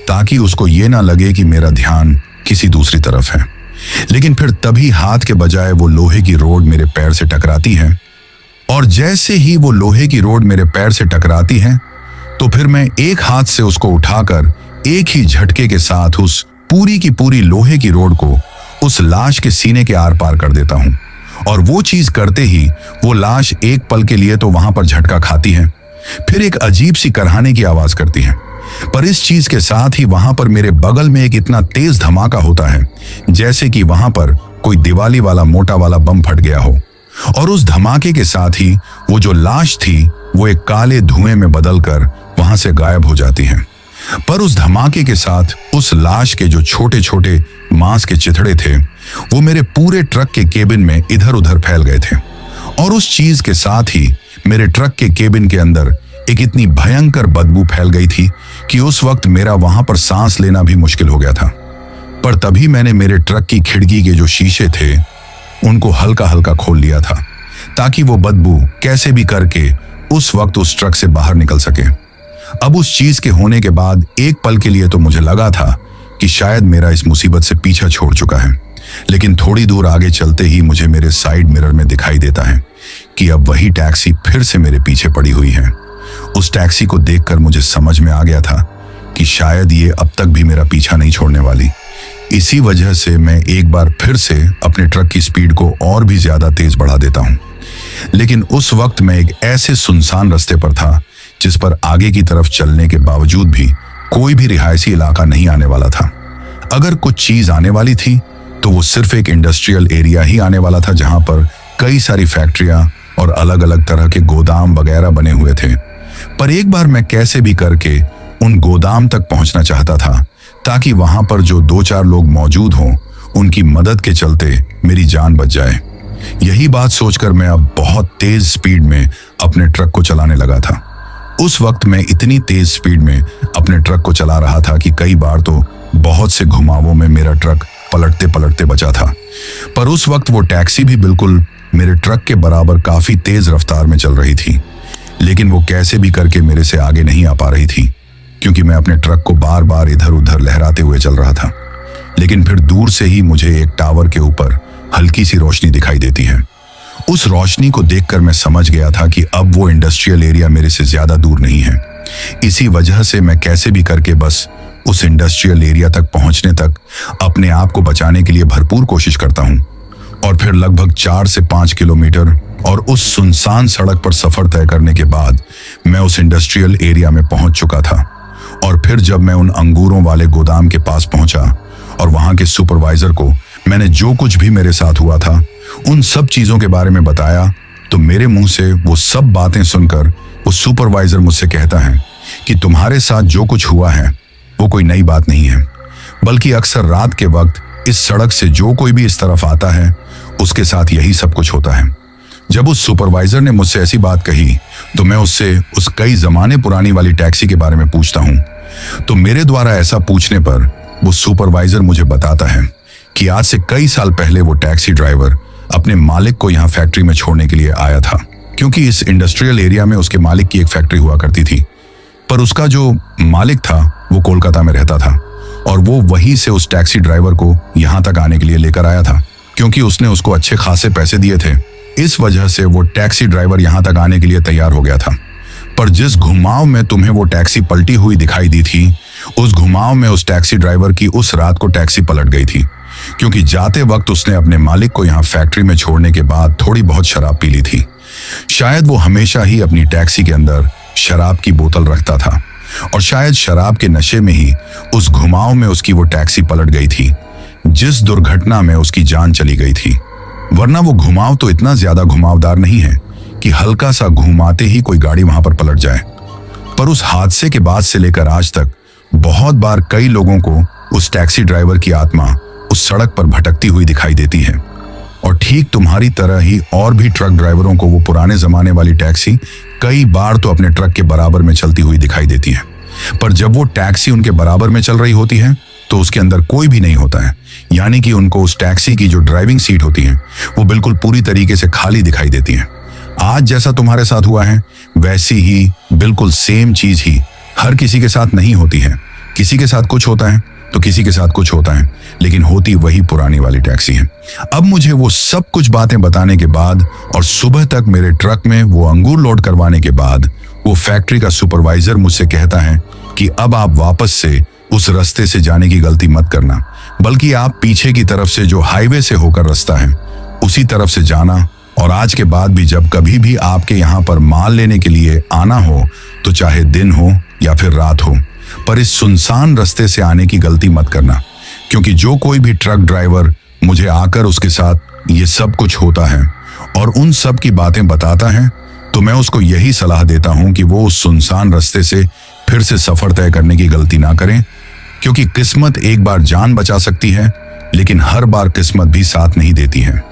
[SPEAKER 1] ताकि उसको ये ना लगे कि मेरा ध्यान किसी दूसरी तरफ है। लेकिन फिर तभी हाथ के बजाय वो लोहे की रोड मेरे पैर से टकराती है, और जैसे ही वो लोहे की रोड मेरे पैर से टकराती है तो फिर मैं एक हाथ से उसको उठाकर एक ही झटके के साथ उस पूरी की पूरी लोहे की रोड को उस लाश के सीने के आर पार कर देता हूं। और वो चीज करते ही वो लाश एक पल के लिए तो वहां पर झटका खाती है, फिर एक अजीब सी करहाने की आवाज करती है। पर इस चीज के साथ ही वहां पर मेरे बगल में एक इतना तेज धमाका होता है जैसे कि वहां पर कोई दिवाली वाला मोटा वाला बम फट गया हो। और उस धमाके के साथ ही वो जो लाश थी वो एक काले धुएं में बदलकर वहां से गायब हो जाती है। पर उस धमाके के साथ उस लाश के जो छोटे छोटे मांस के चिथड़े थे वो मेरे पूरे ट्रक के केबिन में इधर उधर फैल गए थे। और उस चीज के साथ ही मेरे ट्रक के केबिन के अंदर एक इतनी भयंकर बदबू फैल गई थी कि उस वक्त मेरा वहां पर सांस लेना भी मुश्किल हो गया था। पर तभी मैंने मेरे ट्रक की खिड़की के जो शीशे थे उनको हल्का हल्का खोल लिया था ताकि वो बदबू कैसे भी करके उस वक्त उस ट्रक से बाहर निकल सके। अब उस चीज के होने के बाद एक पल के लिए तो मुझे लगा था कि शायद मेरा इस मुसीबत से पीछा छोड़ चुका है, लेकिन थोड़ी दूर आगे चलते ही मुझे मेरे साइड मिरर में दिखाई देता है कि अब वही टैक्सी फिर से मेरे पीछे पड़ी हुई है। उस टैक्सी को देखकर मुझे समझ में आ गया था कि शायद ये अब तक भी मेरा पीछा नहीं छोड़ने वाली। इसी वजह से मैं एक बार फिर से अपने ट्रक की स्पीड को और भी ज्यादा तेज बढ़ा देता हूं। लेकिन उस वक्त मैं एक ऐसे सुनसान रास्ते पर था जिस पर आगे की तरफ चलने के बावजूद भी कोई भी रिहायशी इलाका नहीं आने वाला था। अगर कुछ चीज आने वाली थी तो वो सिर्फ एक इंडस्ट्रियल एरिया ही आने वाला था जहां पर कई सारी फैक्ट्रियां और अलग अलग तरह के गोदाम वगैरह बने हुए थे। पर एक बार मैं कैसे भी करके उन गोदाम तक पहुंचना चाहता था ताकि वहां पर जो 2-4 लोग मौजूद हों उनकी मदद के चलते मेरी जान बच जाए। यही बात सोचकर मैं अब बहुत तेज स्पीड में अपने ट्रक को चलाने लगा था। उस वक्त मैं इतनी तेज स्पीड में अपने ट्रक को चला रहा था कि कई बार तो बहुत से घुमावों में मेरा ट्रक पलटते पलटते बचा था। पर उस वक्त वो टैक्सी भी बिल्कुल मेरे ट्रक के बराबर काफी तेज रफ्तार में चल रही थी, लेकिन वो कैसे भी करके मेरे से आगे नहीं आ पा रही थी क्योंकि मैं अपने ट्रक को बार बार इधर उधर लहराते हुए चल रहा था। लेकिन फिर दूर से ही मुझे एक टावर के ऊपर हल्की सी रोशनी दिखाई देती है। उस रोशनी को देखकर मैं समझ गया था कि अब वो इंडस्ट्रियल एरिया मेरे से ज्यादा दूर नहीं है। इसी वजह से मैं कैसे भी करके बस उस इंडस्ट्रियल एरिया तक पहुंचने तक अपने आप को बचाने के लिए भरपूर कोशिश करता हूं। और फिर लगभग 4 से 5 किलोमीटर और उस सुनसान सड़क पर सफर तय करने के बाद मैं उस इंडस्ट्रियल एरिया में पहुंच चुका था। और फिर जब मैं उन अंगूरों वाले गोदाम के पास पहुंचा और वहां के सुपरवाइजर को मैंने जो कुछ भी मेरे साथ हुआ था उन सब चीजों के बारे में बताया तो मेरे मुंह से वो सब बातें सुनकर वो सुपरवाइजर मुझसे कहता है कि तुम्हारे साथ जो कुछ हुआ है वो कोई नई बात नहीं है, बल्कि अक्सर रात के वक्त इस सड़क से जो कोई भी इस तरफ आता है उसके साथ यही सब कुछ होता है। जब उस सुपरवाइजर ने मुझसे ऐसी बात कही तो मैं उससे उस कई जमाने पुरानी वाली टैक्सी के बारे में पूछता हूँ। तो मेरे द्वारा ऐसा पूछने पर वो सुपरवाइजर मुझे बताता है कि आज से कई साल पहले वो टैक्सी ड्राइवर अपने मालिक को यहाँ फैक्ट्री में छोड़ने के लिए आया था, क्योंकि इस इंडस्ट्रियल एरिया में उसके मालिक की एक फैक्ट्री हुआ करती थी। पर उसका जो मालिक था वो कोलकाता में रहता था और वो वहीं से उस टैक्सी ड्राइवर को यहाँ तक आने के लिए लेकर आया था, क्योंकि उसने उसको अच्छे खासे पैसे दिए थे। इस वजह से वो टैक्सी ड्राइवर यहाँ तक आने के लिए तैयार हो गया था। पर जिस घुमाव में तुम्हें वो टैक्सी पलटी हुई दिखाई दी थी, उस घुमाव में उस टैक्सी ड्राइवर की उस रात को टैक्सी पलट गई थी, क्योंकि जाते वक्त उसने अपने मालिक को यहाँ फैक्ट्री में छोड़ने के बाद थोड़ी बहुत शराब पी ली थी। शायद वो हमेशा ही अपनी टैक्सी के अंदर शराब की बोतल रखता था और शायद शराब के नशे में ही उस घुमाव में उसकी वो टैक्सी पलट गई थी, जिस दुर्घटना में उसकी जान चली गई थी। वरना वो घुमाव तो इतना ज्यादा घुमावदार नहीं है कि हल्का सा घुमाते ही कोई गाड़ी वहां पर पलट जाए। पर उस हादसे के बाद से लेकर आज तक बहुत बार कई लोगों को उस टैक्सी ड्राइवर की आत्मा उस सड़क पर भटकती हुई दिखाई देती है। और ठीक तुम्हारी तरह ही और भी ट्रक ड्राइवरों को वो पुराने जमाने वाली टैक्सी कई बार तो अपने ट्रक के बराबर में चलती हुई दिखाई देती है। पर जब वो टैक्सी उनके बराबर में चल रही होती है तो उसके अंदर कोई भी नहीं होता है, यानी कि उनको उस टैक्सी की जो ड्राइविंग सीट होती है वो बिल्कुल पूरी तरीके से खाली दिखाई देती है। आज जैसा तुम्हारे साथ हुआ है वैसी ही बिल्कुल सेम चीज ही हर किसी के साथ नहीं होती है। किसी के साथ कुछ होता है तो किसी के साथ कुछ होता है, लेकिन होती वही पुरानी वाली टैक्सी है। अब मुझे वो सब कुछ बातें बताने के बाद और सुबह तक मेरे ट्रक में वो अंगूर लोड करवाने के बाद वो फैक्ट्री का सुपरवाइजर मुझसे कहता है कि अब आप वापस से उस रास्ते से जाने की गलती मत करना, बल्कि आप पीछे की तरफ से जो हाईवे से होकर रास्ता है उसी तरफ से जाना, और आज के बाद भी जब कभी भी आपके यहाँ पर माल लेने के लिए आना हो तो चाहे दिन हो या फिर रात हो, पर इस सुनसान रास्ते से आने की गलती मत करना, क्योंकि जो कोई भी ट्रक ड्राइवर मुझे आकर उसके साथ ये सब कुछ होता है और उन सब की बातें बताता है, तो मैं उसको यही सलाह देता हूं कि वो उस सुनसान रास्ते से फिर से सफर तय करने की गलती ना करें, क्योंकि किस्मत एक बार जान बचा सकती है लेकिन हर बार किस्मत भी साथ नहीं देती है।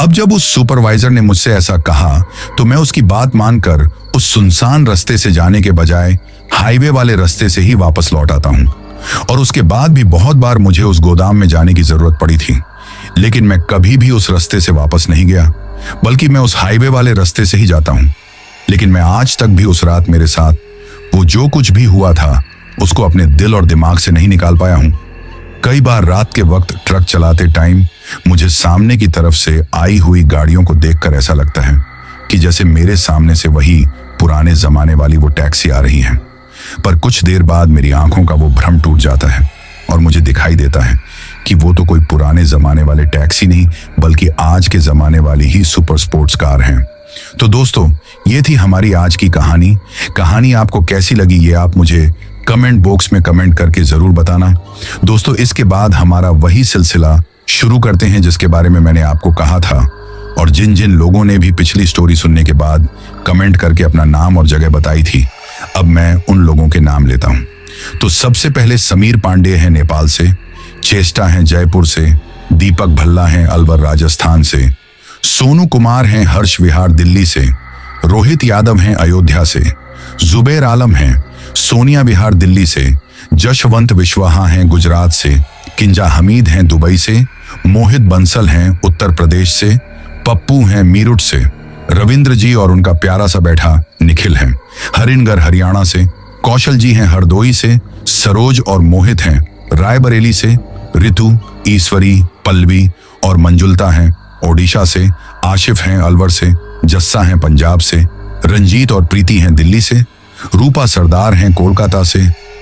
[SPEAKER 1] अब जब उस सुपरवाइजर ने मुझसे ऐसा कहा तो मैं उसकी बात मानकर उस सुनसान रास्ते से जाने के बजाय हाईवे वाले रास्ते से ही वापस लौट आता हूं, और उसके बाद भी बहुत बार मुझे उस गोदाम में जाने की जरूरत पड़ी थी, लेकिन मैं कभी भी उस रास्ते से वापस नहीं गया, बल्कि मैं उस हाईवे वाले रास्ते से ही जाता हूं। लेकिन मैं आज तक भी उस रात मेरे साथ वो जो कुछ भी हुआ था उसको अपने दिल और दिमाग से नहीं निकाल पाया हूं। कई बार रात के वक्त ट्रक चलाते टाइम मुझे सामने की तरफ से आई हुई गाड़ियों को देखकर ऐसा लगता है कि जैसे मेरे सामने से वही पुराने जमाने वाली वो टैक्सी आ रही है, पर कुछ देर बाद मेरी आंखों का वो भ्रम टूट जाता है और मुझे दिखाई देता है कि वो तो कोई पुराने जमाने वाले टैक्सी नहीं बल्कि आज के जमाने वाली ही सुपर स्पोर्ट्स कार हैं। तो दोस्तों, ये थी हमारी आज की कहानी आपको कैसी लगी ये आप मुझे कमेंट बॉक्स में कमेंट करके जरूर बताना। दोस्तों, इसके बाद हमारा वही सिलसिला शुरू करते हैं जिसके बारे में मैंने आपको कहा था, और जिन जिन लोगों ने भी पिछली स्टोरी सुनने के बाद कमेंट करके अपना नाम और जगह बताई थी, अब मैं उन लोगों के नाम लेता हूं। तो सबसे पहले समीर पांडे हैं नेपाल से, चेष्टा हैं जयपुर से, दीपक भल्ला हैं अलवर राजस्थान से, सोनू कुमार हैं हर्ष विहार दिल्ली से, रोहित यादव हैं अयोध्या से, जुबेर आलम हैं सोनिया विहार दिल्ली से, जशवंत विश्वाहा हैं गुजरात से, किंजा हमीद हैं दुबई से, मोहित बंसल हैं उत्तर प्रदेश से, पप्पू हैं मीरठ से, रविंद्र जी और उनका प्यारा सा बैठा निखिल हैं हरिनगर हरियाणा से, कौशल जी हैं हरदोई से, सरोज और मोहित हैं रायबरेली से, ऋतु, ईश्वरी, पल्लवी और मंजुलता हैं ओडिशा से, आशिफ हैं अलवर से, जस्सा हैं पंजाब से, रंजीत और प्रीति हैं दिल्ली से, रूपा सरदार हैं कोलकाता से,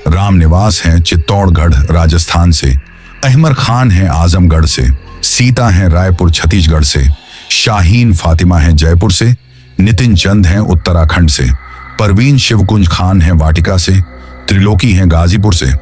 [SPEAKER 1] राम निवास हैं चित्तौड़गढ़ राजस्थान से, अहमद खान हैं आजमगढ़ से, सीता हैं रायपुर छत्तीसगढ़ से, शाहीन फातिमा हैं जयपुर से, नितिन चंद हैं उत्तराखंड से, परवीन शिवकुंज खान हैं वाटिका से, त्रिलोकी हैं गाजीपुर से,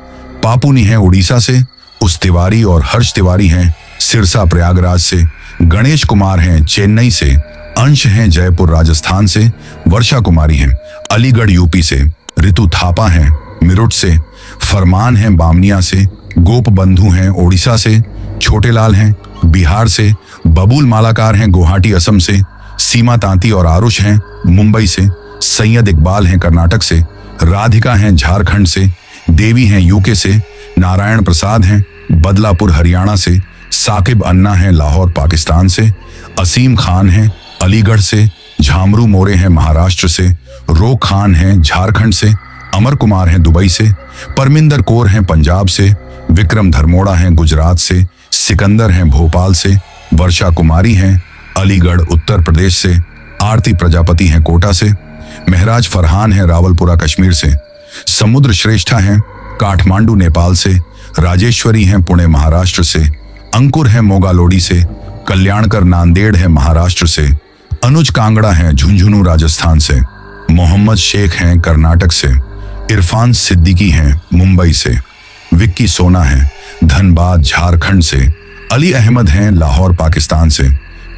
[SPEAKER 1] पापुनी हैं उड़ीसा से, उस तिवारी और हर्ष तिवारी हैं सिरसा प्रयागराज से, गणेश कुमार हैं चेन्नई से, अंश हैं जयपुर राजस्थान से, वर्षा कुमारी हैं अलीगढ़ यूपी से, ऋतु थापा हैं मीरठ से, फरमान हैं बामनिया से, गोप बंधु हैं ओडिशा से, छोटेलाल हैं बिहार से, बबूल मालाकार हैं गुवाहाटी असम से, सीमा तांती और आरुष हैं मुंबई से, सैयद इकबाल हैं कर्नाटक से, राधिका हैं झारखंड से, देवी हैं यूके से, नारायण प्रसाद हैं बदलापुर हरियाणा से, साकिब अन्ना हैं लाहौर पाकिस्तान से, असीम खान हैं अलीगढ़ से, झामरू मोरे हैं महाराष्ट्र से, रो खान हैं झारखंड से, अमर कुमार हैं दुबई से, परमिंदर कौर हैं पंजाब से, विक्रम धर्मोड़ा हैं गुजरात से, सिकंदर हैं भोपाल से, वर्षा कुमारी हैं अलीगढ़ उत्तर प्रदेश से, आरती प्रजापति हैं कोटा से, महराज फरहान हैं रावलपुरा कश्मीर से, समुद्र श्रेष्ठा हैं काठमांडू नेपाल से, राजेश्वरी हैं पुणे महाराष्ट्र से, अंकुर हैं मोगालोडी से, कल्याणकर नांदेड़ हैं महाराष्ट्र से, अनुज कांगड़ा हैं झुंझुनू राजस्थान से, मोहम्मद शेख हैं कर्नाटक से, इरफान सिद्दीकी हैं मुंबई से, विक्की सोना हैं धनबाद झारखंड से, अली अहमद हैं लाहौर पाकिस्तान से,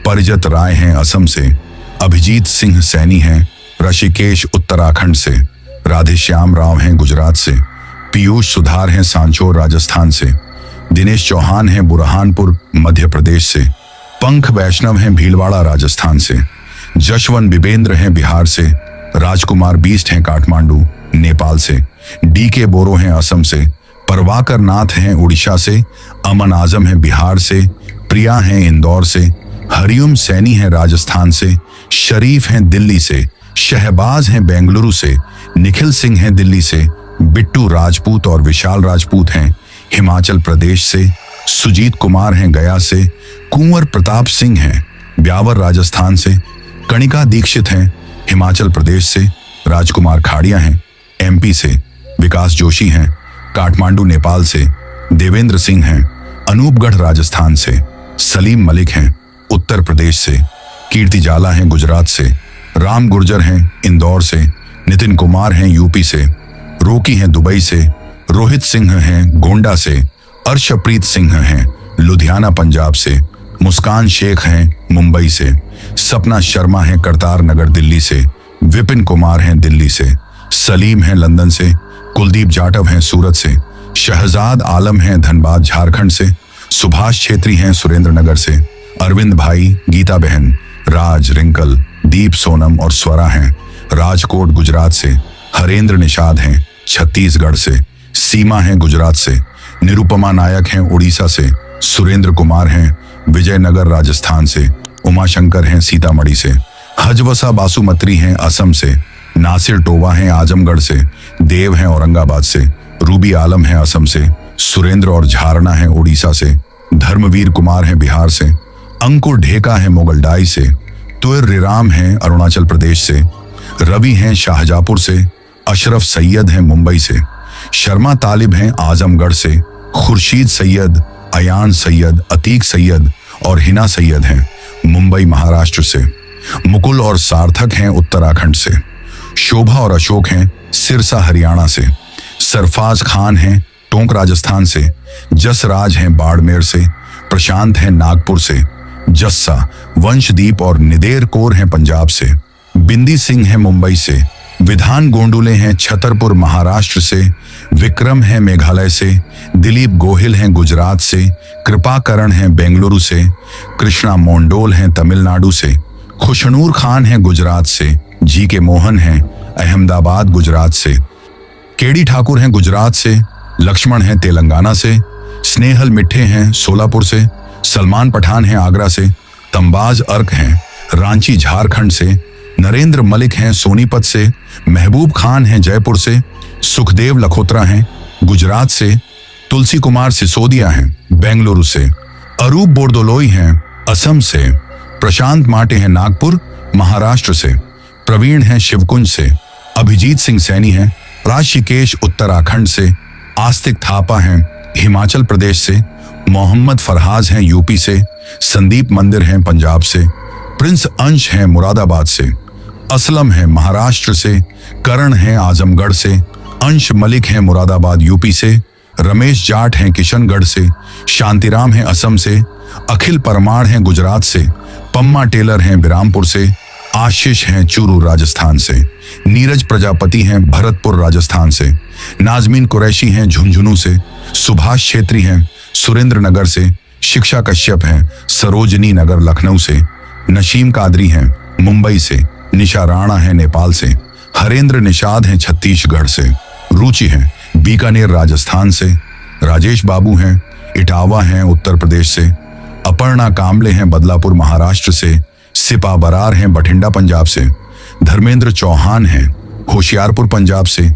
[SPEAKER 1] परिजत राय हैं असम से, अभिजीत सिंह सैनी हैं ऋषिकेश उत्तराखंड से, राधेश्याम राव हैं गुजरात से, पीयूष सुधार हैं सांचौर राजस्थान से, दिनेश चौहान हैं बुरहानपुर मध्य प्रदेश से, पंख वैष्णव हैं भीलवाड़ा राजस्थान से, जशवंत बिबेंद्र हैं बिहार से, राजकुमार बीस्ट हैं काठमांडू नेपाल से, डीके बोरो हैं असम से, परवाकर नाथ हैं उड़ीसा से, अमन आजम हैं बिहार से, प्रिया हैं इंदौर से, हरिओम सैनी हैं राजस्थान से, शरीफ हैं दिल्ली से, शहबाज हैं बेंगलुरु से, निखिल सिंह हैं दिल्ली से, बिट्टू राजपूत और विशाल राजपूत हैं हिमाचल प्रदेश से, सुजीत कुमार हैं गया से, कुंवर प्रताप सिंह हैं ब्यावर राजस्थान से, कणिका दीक्षित हैं हिमाचल प्रदेश से, राजकुमार खाड़िया हैं एमपी से, विकास जोशी हैं काठमांडू नेपाल से, देवेंद्र सिंह हैं अनूपगढ़ राजस्थान से, सलीम मलिक हैं उत्तर प्रदेश से, कीर्ति जाला हैं गुजरात से, राम गुर्जर हैं इंदौर से, नितिन कुमार हैं यूपी से, रोकी हैं दुबई से, रोहित सिंह हैं गोंडा से, अर्शप्रीत सिंह हैं लुधियाना पंजाब से, मुस्कान शेख हैं मुंबई से, सपना शर्मा हैं करतार नगर दिल्ली से, विपिन कुमार हैं दिल्ली से, सलीम हैं लंदन से, कुलदीप जाटव हैं सूरत से, शहजाद आलम हैं धनबाद झारखंड से, सुभाष छेत्री हैं सुरेंद्रनगर से, अरविंद भाई, गीता बहन, राज, रिंकल, दीप सोनम और स्वरा हैं राजकोट गुजरात से, हरेंद्र निषाद हैं छत्तीसगढ़ से, सीमा हैं गुजरात से, निरुपमा नायक हैं उड़ीसा से, सुरेंद्र कुमार हैं विजयनगर राजस्थान से, उमाशंकर हैं सीतामढ़ी से, हजवसा बासुमत्री हैं असम से, नासिर टोवा हैं आजमगढ़ से, देव हैं औरंगाबाद से, रूबी आलम हैं असम से, सुरेंद्र और झारणा हैं उड़ीसा से, धर्मवीर कुमार हैं बिहार से, अंकुर ढेका हैं मोगलडाई से, तुयर रिराम हैं अरुणाचल प्रदेश से, रवि हैं शाहजहापुर से, अशरफ सैयद हैं मुंबई से, शर्मा तालिब हैं आजमगढ़ से, खुर्शीद सैयद, अयान सैयद, अतीक सैयद और हिना सैयद हैं मुंबई महाराष्ट्र से, मुकुल और सार्थक हैं उत्तराखंड से, शोभा और अशोक हैं सिरसा हरियाणा से, सरफाज खान हैं टोंक राजस्थान से, जसराज हैं बाड़मेर से, प्रशांत हैं नागपुर से, जस्सा, वंशदीप और निदेर कौर हैं पंजाब से, बिंदी सिंह हैं मुंबई से, विधान गोंडुले हैं छतरपुर महाराष्ट्र से, विक्रम हैं मेघालय से, दिलीप गोहिल हैं गुजरात से, कृपाकरण हैं बेंगलुरु से, कृष्णा मोंडोल हैं तमिलनाडु से, खुशनूर खान हैं गुजरात से, जी के मोहन हैं अहमदाबाद गुजरात से, केडी ठाकुर हैं गुजरात से, लक्ष्मण हैं तेलंगाना से, स्नेहल मिठे हैं सोलापुर से, सलमान पठान हैं आगरा से, तंबाज अर्क हैं रांची झारखंड से, नरेंद्र मलिक हैं सोनीपत से, महबूब खान हैं जयपुर से, सुखदेव लखोत्रा हैं गुजरात से, तुलसी कुमार सिसोदिया हैं बेंगलुरु से, अरूप बोरदोलोई हैं असम से, प्रशांत माटे हैं नागपुर महाराष्ट्र से, प्रवीण हैं शिवकुंज से, अभिजीत सिंह सैनी हैं ऋषिकेश उत्तराखंड से, आस्तिक थापा हैं हिमाचल प्रदेश से, मोहम्मद फरहाज हैं यूपी से, संदीप मंदिर हैं पंजाब से, प्रिंस अंश हैं मुरादाबाद से, असलम हैं महाराष्ट्र से, करण हैं आजमगढ़ से, अंश मलिक हैं मुरादाबाद यूपी से, रमेश जाट हैं किशनगढ़ से, शांतिराम हैं असम से, अखिल परमार हैं गुजरात से, पम्मा टेलर हैं बिरामपुर से, आशीष हैं चूरू राजस्थान से, नीरज प्रजापति हैं भरतपुर राजस्थान से, नाजमीन कुरैशी हैं झुंझुनू से, सुभाष छेत्री हैं सुरेंद्रनगर से, शिक्षा कश्यप हैं सरोजनी नगर लखनऊ से, नशीम कादरी हैं मुंबई से, निशा राणा हैं नेपाल से, हरेंद्र निषाद हैं छत्तीसगढ़ से, रुचि हैं बीकानेर राजस्थान से, राजेश बाबू हैं इटावा हैं उत्तर प्रदेश से, अपर्णा कामले हैं बदलापुर महाराष्ट्र से, सिपा बरार हैं बठिंडा पंजाब से, धर्मेंद्र चौहान हैं होशियारपुर पंजाब से,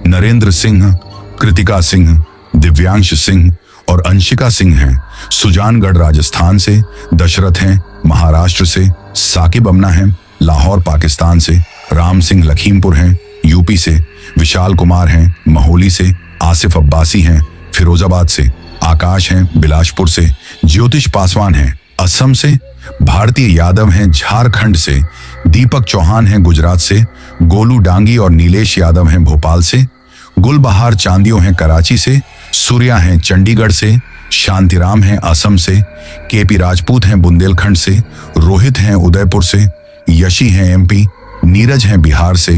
[SPEAKER 1] नरेंद्र सिंह, कृतिका सिंह, दिव्यांश सिंह और अंशिका सिंह हैं सुजानगढ़ राजस्थान से, दशरथ हैं महाराष्ट्र से, साकिब अमना हैं लाहौर पाकिस्तान से, राम सिंह लखीमपुर हैं यूपी से, विशाल कुमार हैं महोली से, आसिफ अब्बासी हैं फिरोजाबाद से, आकाश हैं बिलासपुर से, ज्योतिष पासवान हैं असम से, भारतीय यादव हैं झारखंड से, दीपक चौहान हैं गुजरात से, गोलू डांगी और नीलेश यादव हैं भोपाल से, गुलबहार चांदियों हैं कराची से, सूर्या हैं चंडीगढ़ से, शांतिराम हैं असम से, केपी राजपूत हैं बुंदेलखंड से, रोहित हैं उदयपुर से, यशी हैं एमपी, नीरज हैं बिहार से,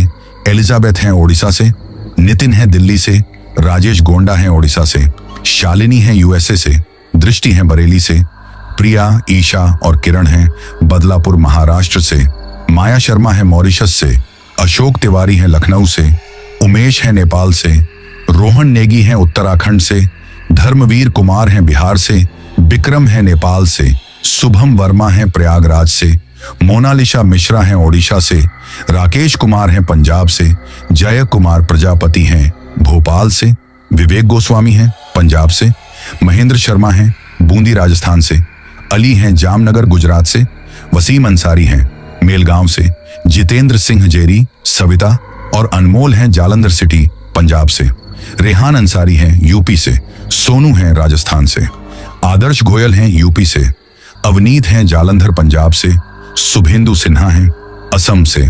[SPEAKER 1] एलिजाबेथ हैं ओडिशा से, नितिन हैं दिल्ली से, राजेश गोंडा हैं ओडिशा से, शालिनी हैं यूएसए से, दृष्टि हैं बरेली से, प्रिया, ईशा और किरण हैं बदलापुर महाराष्ट्र से, माया शर्मा है मॉरिशस से, अशोक तिवारी हैं लखनऊ से, उमेश हैं नेपाल से, रोहन नेगी हैं उत्तराखंड से, धर्मवीर कुमार हैं बिहार से, विक्रम हैं नेपाल से, शुभम वर्मा हैं प्रयागराज से, मोनालिशा मिश्रा हैं ओडिशा से, राकेश कुमार हैं पंजाब से, जय कुमार प्रजापति हैं भोपाल से, विवेक गोस्वामी हैं पंजाब से, महेंद्र शर्मा हैं बूंदी राजस्थान से, अली हैं जामनगर गुजरात से, वसीम अंसारी हैं मेलगांव से, जितेंद्र सिंह जेरी, सविता और अनमोल हैं जालंधर सिटी पंजाब से। रेहान अंसारी हैं यूपी से। सोनू हैं राजस्थान से। आदर्श गोयल हैं यूपी से। अवनीत हैं जालंधर पंजाब से। शुभेंदु सिन्हा हैं असम से।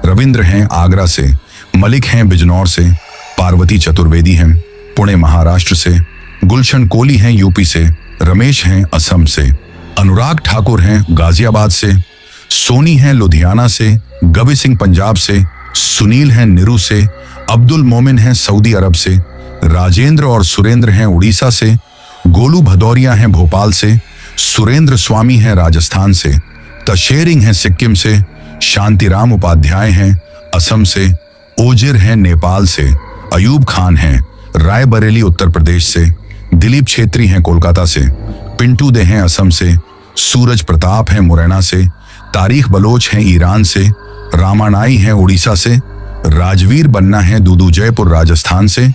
[SPEAKER 1] रविंद्र हैं आगरा से। मलिक हैं बिजनौर से। पार्वती चतुर्वेदी हैं पुणे महाराष्ट्र से। गुलशन कोहली हैं यूपी से। रमेश हैं असम से। अनुराग ठाकुर हैं गाजियाबाद से। सोनी हैं लुधियाना से। गवि सिंह पंजाब से। सुनील हैं निरू से। अब्दुल मोमिन हैं सऊदी अरब से। राजेंद्र और सुरेंद्र हैं उड़ीसा से। गोलू भदौरिया हैं भोपाल से। सुरेंद्र स्वामी हैं राजस्थान से। तशेरिंग हैं सिक्किम से। शांतिराम उपाध्याय हैं असम से। ओजिर हैं नेपाल से। अयूब खान हैं रायबरेली उत्तर प्रदेश से। दिलीप छेत्री हैं कोलकाता से। पिंटू दे हैं असम से। सूरज प्रताप हैं मुरैना से। तारीख बलोच हैं ईरान से। रामानाई हैं उड़ीसा से। राजवीर बन्ना हैं दूदू जयपुर राजस्थान से।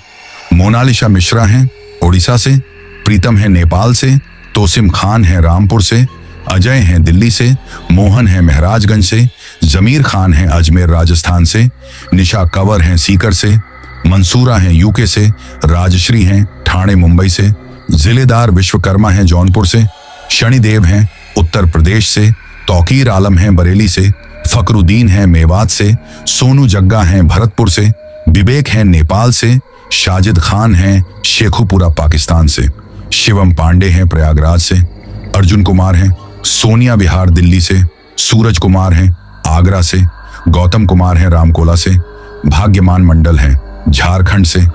[SPEAKER 1] मोनालिशा मिश्रा हैं उड़ीसा से। प्रीतम हैं नेपाल से। तोसिम खान हैं रामपुर से। अजय हैं दिल्ली से। मोहन हैं महराजगंज से। जमीर खान हैं अजमेर राजस्थान से। निशा कंवर हैं सीकर से। मंसूरा हैं यूके से। राजश्री हैं ठाणे मुंबई से। जिलेदार विश्वकर्मा हैं जौनपुर से। शनिदेव हैं उत्तर प्रदेश से। तौकीर आलम हैं बरेली से। फकरुद्दीन हैं मेवात से। सोनू जग्गा हैं भरतपुर से। विवेक हैं नेपाल से। शाजिद खान हैं शेखुपुरा पाकिस्तान से। शिवम पांडे हैं प्रयागराज से। अर्जुन कुमार हैं सोनिया विहार दिल्ली से। सूरज कुमार हैं आगरा से। गौतम कुमार हैं रामकोला से। भाग्यमान मंडल हैं झारखंड से।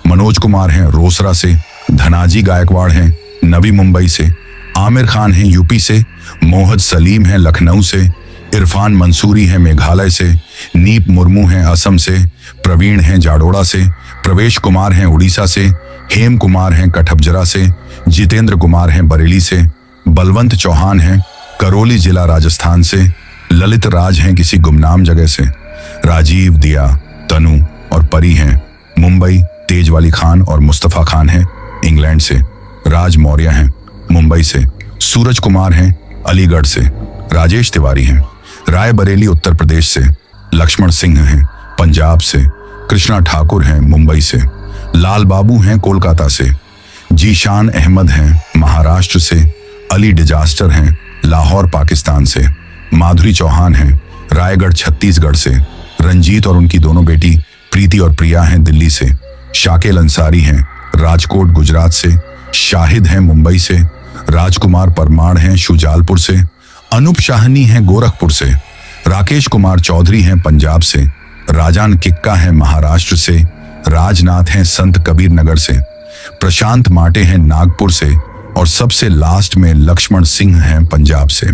[SPEAKER 1] मनोज कुमार हैं रोसरा से। धनाजी गायकवाड़ हैं नवी मुंबई से। आमिर खान हैं यूपी से। मोहम्मद सलीम हैं लखनऊ से। इरफान मंसूरी हैं मेघालय से। नीप मुर्मू हैं असम से। प्रवीण हैं जाडोड़ा से। प्रवेश कुमार हैं उड़ीसा से। हेम कुमार हैं कठपजरा से। जितेंद्र कुमार हैं बरेली से। बलवंत चौहान हैं करौली जिला राजस्थान से। ललित राज हैं किसी गुमनाम जगह से। राजीव दिया तनु और परी हैं मुंबई। तेजवाली खान और मुस्तफा खान हैं इंग्लैंड से। राज मौर्य हैं मुंबई से। सूरज कुमार हैं अलीगढ़ से। राजेश तिवारी हैं रायबरेली उत्तर प्रदेश से। लक्ष्मण सिंह हैं पंजाब से। कृष्णा ठाकुर हैं मुंबई से। लाल बाबू हैं कोलकाता से। जीशान अहमद हैं महाराष्ट्र से। अली डिजास्टर हैं लाहौर पाकिस्तान से। माधुरी चौहान हैं रायगढ़ छत्तीसगढ़ से। रंजीत और उनकी दोनों बेटी प्रीति और प्रिया हैं दिल्ली से। शाकिल अंसारी हैं राजकोट गुजरात से। शाहिद हैं मुंबई से। राजकुमार परमार हैं शुजालपुर से। अनूप शाहनी हैं गोरखपुर से। राकेश कुमार चौधरी हैं पंजाब से। राजान किक्का हैं महाराष्ट्र से। राजनाथ हैं संत कबीर नगर से। प्रशांत माटे हैं नागपुर से। और सबसे लास्ट में लक्ष्मण सिंह हैं पंजाब से।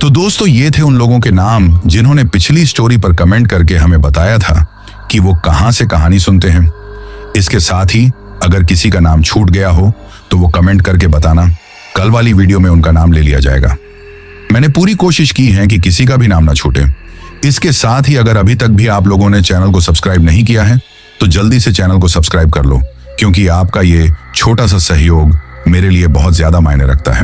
[SPEAKER 1] तो दोस्तों ये थे उन लोगों के नाम जिन्होंने पिछली स्टोरी पर कमेंट करके हमें बताया था कि वो कहां से कहानी सुनते हैं। इसके साथ ही अगर किसी का नाम छूट गया हो तो वो कमेंट करके बताना, कल वाली वीडियो में उनका नाम ले लिया जाएगा। मैंने पूरी कोशिश की है कि किसी का भी नाम ना छूटे। इसके साथ ही अगर अभी तक भी आप लोगों ने चैनल को सब्सक्राइब नहीं किया है तो जल्दी से चैनल को सब्सक्राइब कर लो, क्योंकि आपका ये छोटा सा सहयोग मेरे लिए बहुत ज्यादा मायने रखता है।